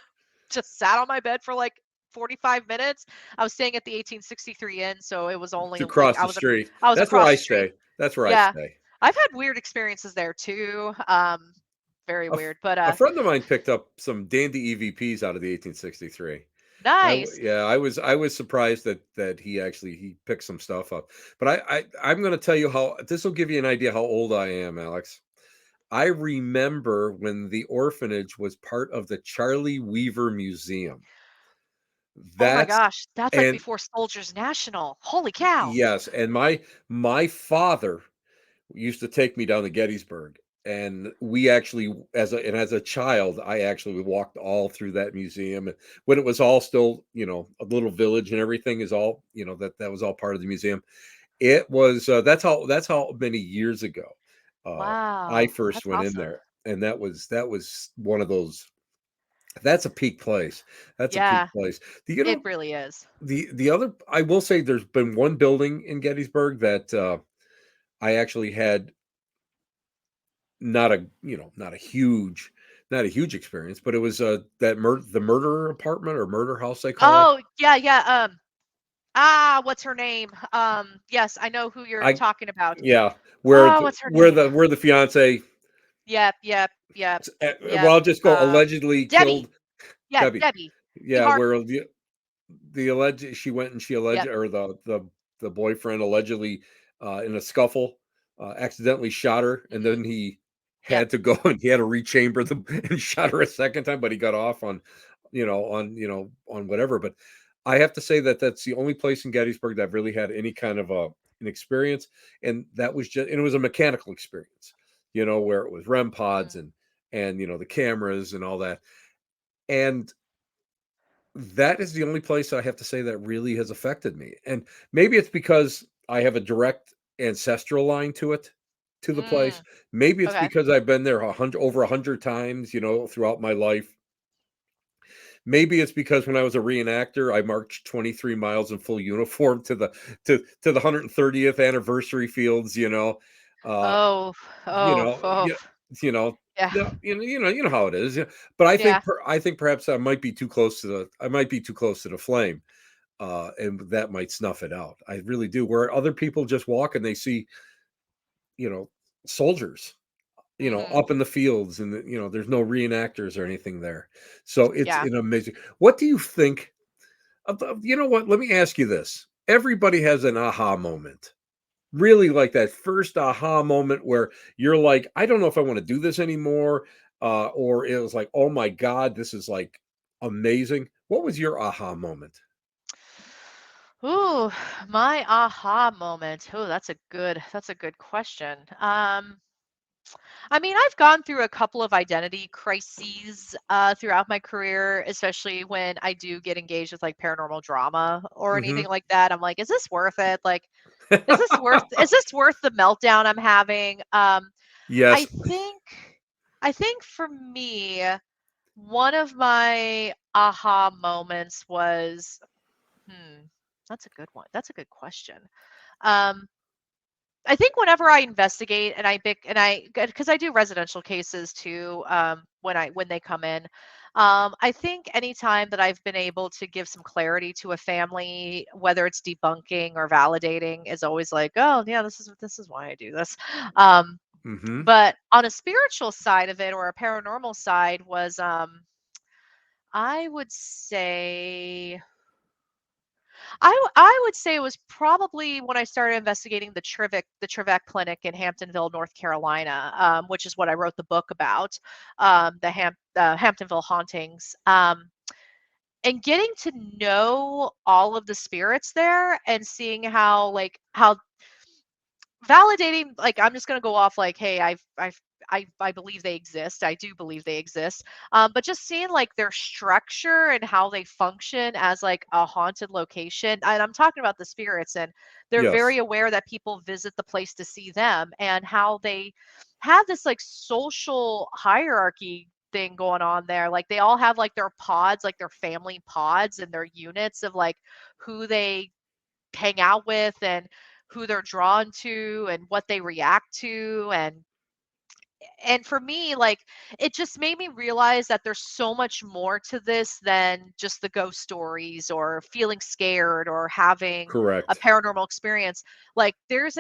[SPEAKER 2] just sat on my bed for like 45 minutes. I was staying at the 1863 Inn, so it was only
[SPEAKER 1] To
[SPEAKER 2] like
[SPEAKER 1] cross the street.
[SPEAKER 2] I was
[SPEAKER 1] That's where
[SPEAKER 2] across
[SPEAKER 1] I
[SPEAKER 2] the street.
[SPEAKER 1] stay. That's where I
[SPEAKER 2] Yeah.
[SPEAKER 1] stay.
[SPEAKER 2] I've had weird experiences there too. Very
[SPEAKER 1] A, f-
[SPEAKER 2] weird, but
[SPEAKER 1] a friend of mine picked up some dandy EVPs out of the 1863.
[SPEAKER 2] nice.
[SPEAKER 1] Yeah, I was surprised that he picked some stuff up. But I'm going to tell you how this will give you an idea how old I am, Alex. I remember when the orphanage was part of the Charlie Weaver Museum.
[SPEAKER 2] Oh my
[SPEAKER 1] That's
[SPEAKER 2] gosh, that's like
[SPEAKER 1] and
[SPEAKER 2] before Soldiers National. Holy cow.
[SPEAKER 1] yes, and my father used to take me down to Gettysburg, and we actually, as a child, I actually walked all through that museum when it was all still, a little village, and everything is all, that was all part of the museum. It was that's how many years ago uh, I
[SPEAKER 2] Wow,
[SPEAKER 1] first
[SPEAKER 2] that's
[SPEAKER 1] went in
[SPEAKER 2] awesome.
[SPEAKER 1] there, and that was one of those. That's a peak place. That's a peak
[SPEAKER 2] Yeah,
[SPEAKER 1] place. Do
[SPEAKER 2] it really is.
[SPEAKER 1] the other? I will say there's been one building in Gettysburg that I actually had not a not a huge experience, but it was the murder apartment or murder house they call it.
[SPEAKER 2] Oh, yeah, yeah. What's her name? Yes, I know who you're
[SPEAKER 1] I
[SPEAKER 2] talking about.
[SPEAKER 1] Yeah,
[SPEAKER 2] Oh, what's her name?
[SPEAKER 1] where the fiance,
[SPEAKER 2] Yep, yep, yep,
[SPEAKER 1] well,
[SPEAKER 2] yep.
[SPEAKER 1] I'll just go allegedly
[SPEAKER 2] Debbie.
[SPEAKER 1] killed
[SPEAKER 2] Yeah,
[SPEAKER 1] Debbie.
[SPEAKER 2] Debbie.
[SPEAKER 1] Yeah,
[SPEAKER 2] Hart.
[SPEAKER 1] where the alleged she went and she alleged
[SPEAKER 2] Yep.
[SPEAKER 1] or the boyfriend allegedly in a scuffle accidentally shot her, and
[SPEAKER 2] Hmm.
[SPEAKER 1] then he
[SPEAKER 2] Yep.
[SPEAKER 1] had to go and he had to rechamber them and shot her a second time, but he got off on on whatever. But I have to say that that's the only place in Gettysburg that I've really had any kind of an experience, and that was just and it was a mechanical experience, where it was REM pods
[SPEAKER 2] Mm.
[SPEAKER 1] and the cameras and all that. And that is the only place I have to say that really has affected me. And maybe it's because I have a direct ancestral line to the place.
[SPEAKER 2] Mm,
[SPEAKER 1] Maybe it's
[SPEAKER 2] okay.
[SPEAKER 1] because I've been there over 100 times, throughout my life. Maybe it's because when I was a reenactor, I marched 23 miles in full uniform to the 130th anniversary fields. Uh,
[SPEAKER 2] Oh,
[SPEAKER 1] you
[SPEAKER 2] oh,
[SPEAKER 1] know,
[SPEAKER 2] oh,
[SPEAKER 1] you, you know,
[SPEAKER 2] yeah,
[SPEAKER 1] you know how it is. Yeah. But
[SPEAKER 2] yeah.
[SPEAKER 1] I think perhaps I might be too close to the flame, and that might snuff it out. I really do. Where other people just walk and they see, you know, soldiers,
[SPEAKER 2] Hmm.
[SPEAKER 1] up in the fields, and there's no reenactors or anything there. So it's
[SPEAKER 2] Yeah.
[SPEAKER 1] an amazing. What do you think? You know what? Let me ask you this. Everybody has an aha moment. Really, like that first aha moment where you're like, I don't know if I want to do this anymore. Or it was like, oh my God, this is like amazing. What was your aha moment?
[SPEAKER 2] Ooh, my aha moment. Oh, that's a good question. I mean, I've gone through a couple of identity crises throughout my career, especially when I do get engaged with like paranormal drama or anything
[SPEAKER 1] Hmm.
[SPEAKER 2] like that. I'm like, is this worth it? Like, is this worth the meltdown I'm having? I
[SPEAKER 1] Yes.
[SPEAKER 2] think I think for me, one of my aha moments was, hmm, that's a good one. That's a good question. Um, I think whenever I investigate and because I do residential cases too, when they come in, I think anytime that I've been able to give some clarity to a family, whether it's debunking or validating, is always like, oh yeah, this is why I do this. Um,
[SPEAKER 1] Hmm.
[SPEAKER 2] but on a spiritual side of it or a paranormal side was, I would say I would say it was probably when I started investigating the Trivec Clinic in Hamptonville, North Carolina, which is what I wrote the book about, the Hamptonville hauntings. And getting to know all of the spirits there and seeing how validating, like, I'm just gonna go off like, hey, I believe they exist. I do believe they exist. But just seeing like their structure and how they function as like a haunted location. And I'm talking about the spirits, and they're
[SPEAKER 1] Yes.
[SPEAKER 2] very aware that people visit the place to see them, and how they have this like social hierarchy thing going on there. Like they all have like their pods, like their family pods and their units of like who they hang out with and who they're drawn to and what they react to. And for me, like, it just made me realize that there's so much more to this than just the ghost stories or feeling scared or having a
[SPEAKER 1] Correct.
[SPEAKER 2] paranormal experience. Like there's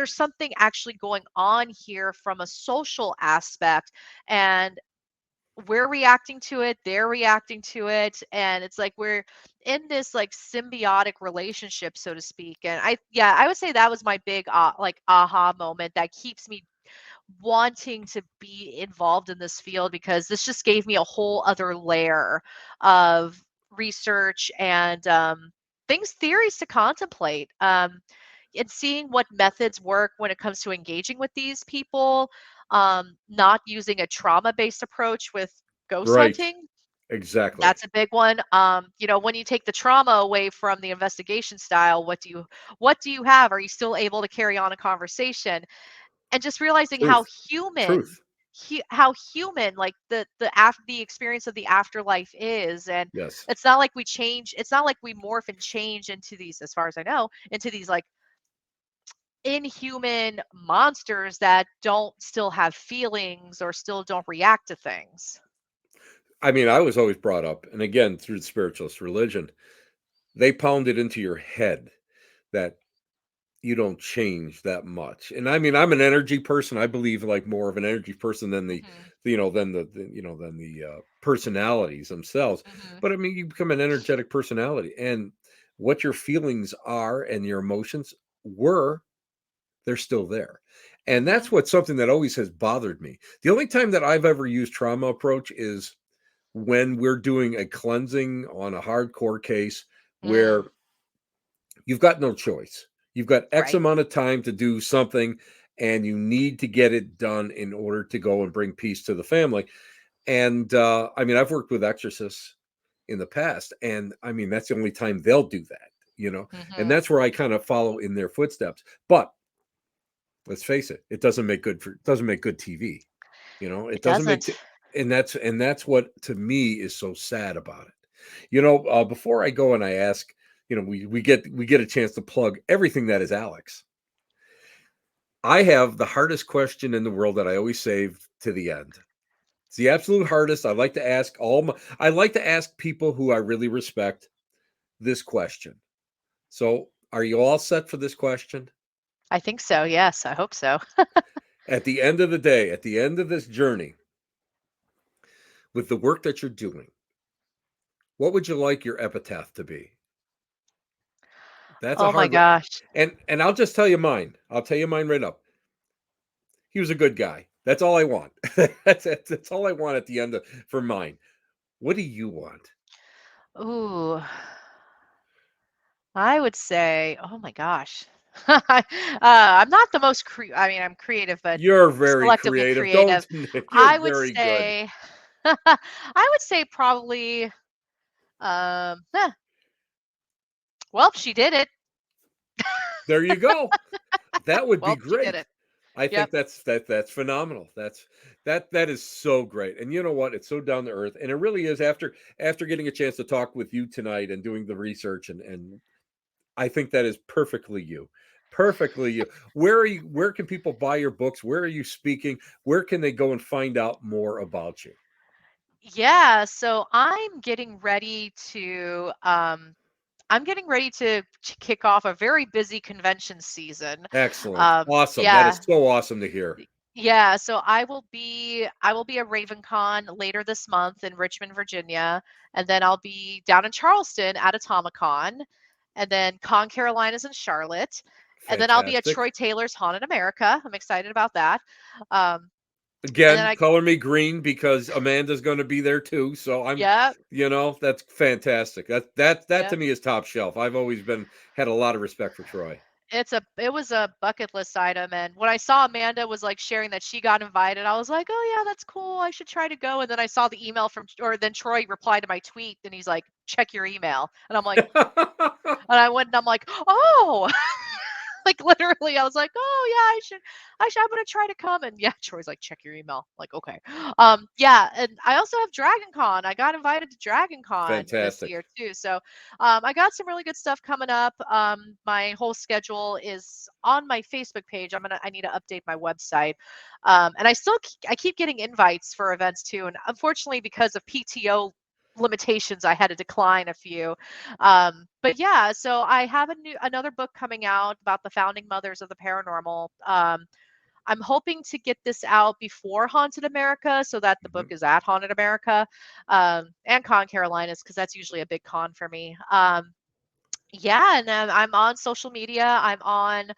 [SPEAKER 2] something actually going on here from a social aspect, and we're reacting to it, they're reacting to it, and it's like we're in this like symbiotic relationship, so to speak. And I would say that was my big like aha moment that keeps me wanting to be involved in this field, because this just gave me a whole other layer of research and theories to contemplate. And seeing what methods work when it comes to engaging with these people, not using a trauma based approach with ghost
[SPEAKER 1] Right.
[SPEAKER 2] hunting.
[SPEAKER 1] Exactly.
[SPEAKER 2] That's a big one. When you take the trauma away from the investigation style, what do you have? Are you still able to carry on a conversation? And just realizing how
[SPEAKER 1] Truth.
[SPEAKER 2] human
[SPEAKER 1] Truth.
[SPEAKER 2] how human like the experience of the afterlife is. And
[SPEAKER 1] Yes.
[SPEAKER 2] it's not like we morph and change into these, as far as I know, into these like inhuman monsters that don't still have feelings or still don't react to things.
[SPEAKER 1] I mean, I was always brought up, and again, through the spiritualist religion, they pounded into your head that you don't change that much. And I mean, I'm an energy person. I believe like more of an energy person than
[SPEAKER 2] Hmm.
[SPEAKER 1] the personalities themselves.
[SPEAKER 2] Hmm.
[SPEAKER 1] But I mean, you become an energetic personality, and what your feelings are and your emotions were, they're still there. And
[SPEAKER 2] Hmm.
[SPEAKER 1] that's what something that always has bothered me. The only time that I've ever used trauma approach is when we're doing a cleansing on a hardcore case where
[SPEAKER 2] Mm,
[SPEAKER 1] you've got no choice. You've got X
[SPEAKER 2] right.
[SPEAKER 1] amount of time to do something, and you need to get it done in order to go and bring peace to the family. And I mean, I've worked with exorcists in the past, and I mean, that's the only time they'll do that. and
[SPEAKER 2] Mhm.
[SPEAKER 1] that's where I kind of follow in their footsteps. But let's face it, it doesn't make good TV. It
[SPEAKER 2] It
[SPEAKER 1] doesn't make
[SPEAKER 2] doesn't.
[SPEAKER 1] and that's what to me is so sad about it. Before I go and I ask, we get a chance to plug everything that is Alex. I have the hardest question in the world that I always save to the end. It's the absolute hardest. I like to ask people who I really respect this question. So, are you all set for this question?
[SPEAKER 2] I think so, yes, I hope so.
[SPEAKER 1] At the end of the day, at the end of this journey, with the work that you're doing, what would you like your epitaph to be? That's a
[SPEAKER 2] Oh my
[SPEAKER 1] hard one.
[SPEAKER 2] gosh.
[SPEAKER 1] And I'll just tell you mine. I'll tell you mine right up. He was a good guy. That's all I want. that's all I want at the end for mine. What do you want?
[SPEAKER 2] Ooh, I would say, oh my gosh. I'm not the most I mean, I'm creative, but
[SPEAKER 1] You're very
[SPEAKER 2] selectively
[SPEAKER 1] creative.
[SPEAKER 2] creative.
[SPEAKER 1] Don't You're
[SPEAKER 2] I would
[SPEAKER 1] very good.
[SPEAKER 2] say I would say probably, huh, well, she did it.
[SPEAKER 1] There you go. That would be
[SPEAKER 2] Well, she did
[SPEAKER 1] great.
[SPEAKER 2] it.
[SPEAKER 1] I
[SPEAKER 2] Yep.
[SPEAKER 1] think that's phenomenal. That is so great. And you know what? It's so down to earth. And it really is after getting a chance to talk with you tonight and doing the research and I think that is perfectly you. Perfectly you. Where can people buy your books? Where are you speaking? Where can they go and find out more about you?
[SPEAKER 2] Yeah, so I'm getting ready to kick off a very busy convention season.
[SPEAKER 1] Excellent. Awesome. That is
[SPEAKER 2] Yeah,
[SPEAKER 1] so awesome to hear.
[SPEAKER 2] yeah. So I will be at RavenCon later this month in Richmond, Virginia, and then I'll be down in Charleston at Atomicon, and then Con Carolina's in Charlotte, and then I'll be at
[SPEAKER 1] Fantastic.
[SPEAKER 2] Troy Taylor's Haunted America. I'm excited about that. Um, and then
[SPEAKER 1] Again,
[SPEAKER 2] I
[SPEAKER 1] color me green because Amanda's going to be there too. So
[SPEAKER 2] yeah,
[SPEAKER 1] that's fantastic. That
[SPEAKER 2] yeah.
[SPEAKER 1] to me is top shelf. I've always been had a lot of respect for Troy.
[SPEAKER 2] It was a bucket list item, and when I saw Amanda was, like, sharing that she got invited, I was like, "Oh, yeah, that's cool, I should try to go," and then I saw the email or then Troy replied to my tweet, and he's like, "Check your email," and I'm like and I went and I'm like, "Oh." Like, literally, I was like, "Oh, yeah, I'm gonna try to come," and yeah, Troy's like, "Check your email." I'm like, "Okay." Yeah, and I also have Dragon Con. I got invited to Dragon Con this
[SPEAKER 1] Fantastic.
[SPEAKER 2] year too, so, I got some really good stuff coming up. My whole schedule is on my Facebook page. I need to update my website, and I keep getting invites for events too, and unfortunately, because of PTO limitations, I had to decline a few. But yeah, so I have another book coming out about the founding mothers of the paranormal. I'm hoping to get this out before Haunted America so that the book
[SPEAKER 1] Mhm.
[SPEAKER 2] is at Haunted America, and Con Carolinas because that's usually a big con for me. Yeah, and then I'm on social media. I'm on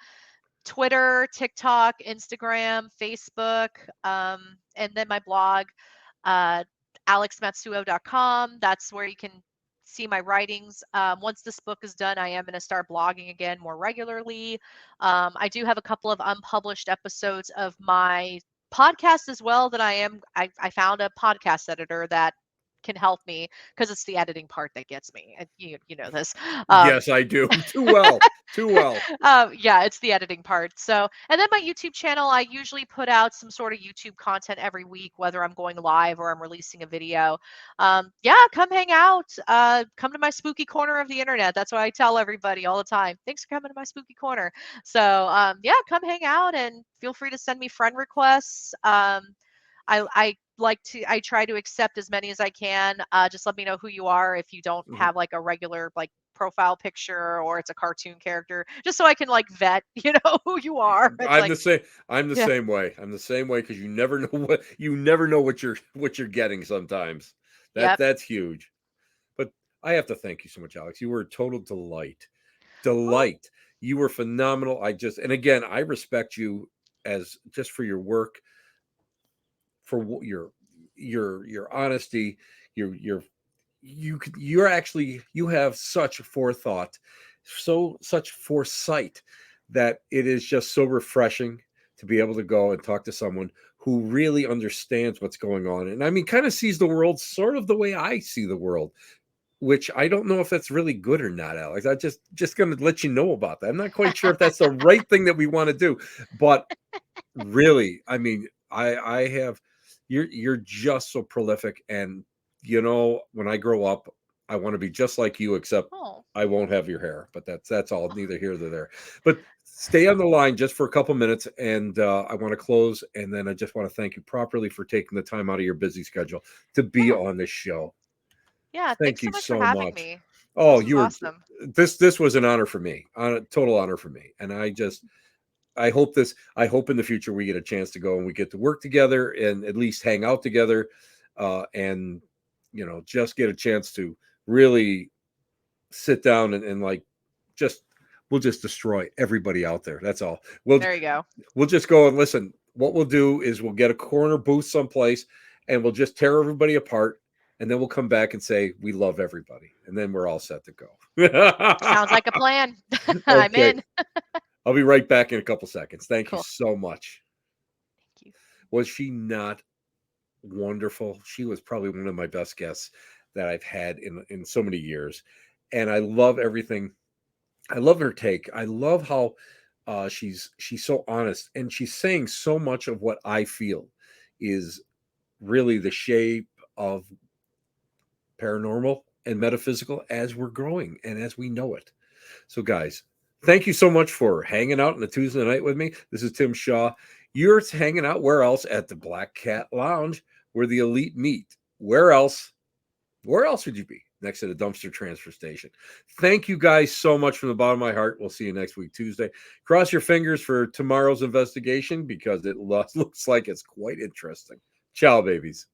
[SPEAKER 2] Twitter, TikTok, Instagram, Facebook, and then my blog, uh, alexmatsuo.com. That's where you can see my writings. Once this book is done, I am going to start blogging again more regularly. I do have a couple of unpublished episodes of my podcast as well that I found a podcast editor that can help me because it's the editing part that gets me. And you know this. Um,
[SPEAKER 1] Yes, I do. Too well. Too well.
[SPEAKER 2] yeah, it's the editing part. So, and then my YouTube channel, I usually put out some sort of YouTube content every week, whether I'm going live or I'm releasing a video. Yeah, come hang out. Come to my spooky corner of the internet. That's what I tell everybody all the time. Thanks for coming to my spooky corner. So, yeah, come hang out and feel free to send me friend requests. I try to accept as many as I can. Just let me know who you are if you don't
[SPEAKER 1] Mhm.
[SPEAKER 2] have like a regular like profile picture or it's a cartoon character, just so I can like vet, who you are. It's
[SPEAKER 1] I'm
[SPEAKER 2] like,
[SPEAKER 1] the same. I'm the
[SPEAKER 2] yeah,
[SPEAKER 1] same way. I'm the same way because you never know what you're getting sometimes.
[SPEAKER 2] yep.
[SPEAKER 1] That's huge. But I have to thank you so much, Alex. You were a total delight.
[SPEAKER 2] Oh,
[SPEAKER 1] Delight. You were phenomenal. And again, I respect you as just for your work, for your honesty, your you have such forethought, such foresight that it is just so refreshing to be able to go and talk to someone who really understands what's going on and I mean kind of sees the world sort of the way I see the world. which I don't know if that's really good or not, Alex. I just going to let you know about that. I'm not quite sure if that's the right thing that we want to do, but really, I mean, I have you're just so prolific, and when I grow up, I want to be just like you, except
[SPEAKER 2] Oh,
[SPEAKER 1] I won't have your hair. But that's all, neither here nor there. But stay on the line just for a couple minutes, and I want to close, and then I just want to thank you properly for taking the time out of your busy schedule to be
[SPEAKER 2] yeah.
[SPEAKER 1] on this show.
[SPEAKER 2] Yeah,
[SPEAKER 1] Thank
[SPEAKER 2] thanks so
[SPEAKER 1] you
[SPEAKER 2] much for
[SPEAKER 1] so
[SPEAKER 2] having
[SPEAKER 1] much.
[SPEAKER 2] me.
[SPEAKER 1] Oh,
[SPEAKER 2] This was
[SPEAKER 1] you were
[SPEAKER 2] awesome.
[SPEAKER 1] this was an honor for me, a total honor for me, and I hope in the future we get a chance to go and we get to work together and at least hang out together, and just get a chance to really sit down and like just we'll just destroy everybody out there. That's all.
[SPEAKER 2] There you go.
[SPEAKER 1] We'll just go and listen. What we'll do is we'll get a corner booth someplace and we'll just tear everybody apart. And then we'll come back and say we love everybody, and then we're all set to
[SPEAKER 2] Sounds
[SPEAKER 1] go.
[SPEAKER 2] like a plan. I'm
[SPEAKER 1] Okay,
[SPEAKER 2] in.
[SPEAKER 1] I'll be right back in a couple seconds. Thank you
[SPEAKER 2] Cool.
[SPEAKER 1] so much.
[SPEAKER 2] Thank you.
[SPEAKER 1] Was she not wonderful? She was probably one of my best guests that I've had in so many years, and I love everything. I love her take. I love how she's so honest, and she's saying so much of what I feel is really the shape of paranormal and metaphysical as we're growing and as we know it. So, guys, thank you so much for hanging out on the Tuesday night with me. This is Tim Shaw. You're hanging out where else? At the Black Cat Lounge, where the elite meet. Where else? Where else would you be? Next to the dumpster transfer station. Thank you guys so much from the bottom of my heart. We'll see you next week, Tuesday. Cross your fingers for tomorrow's investigation because it looks like it's quite interesting. Ciao, babies.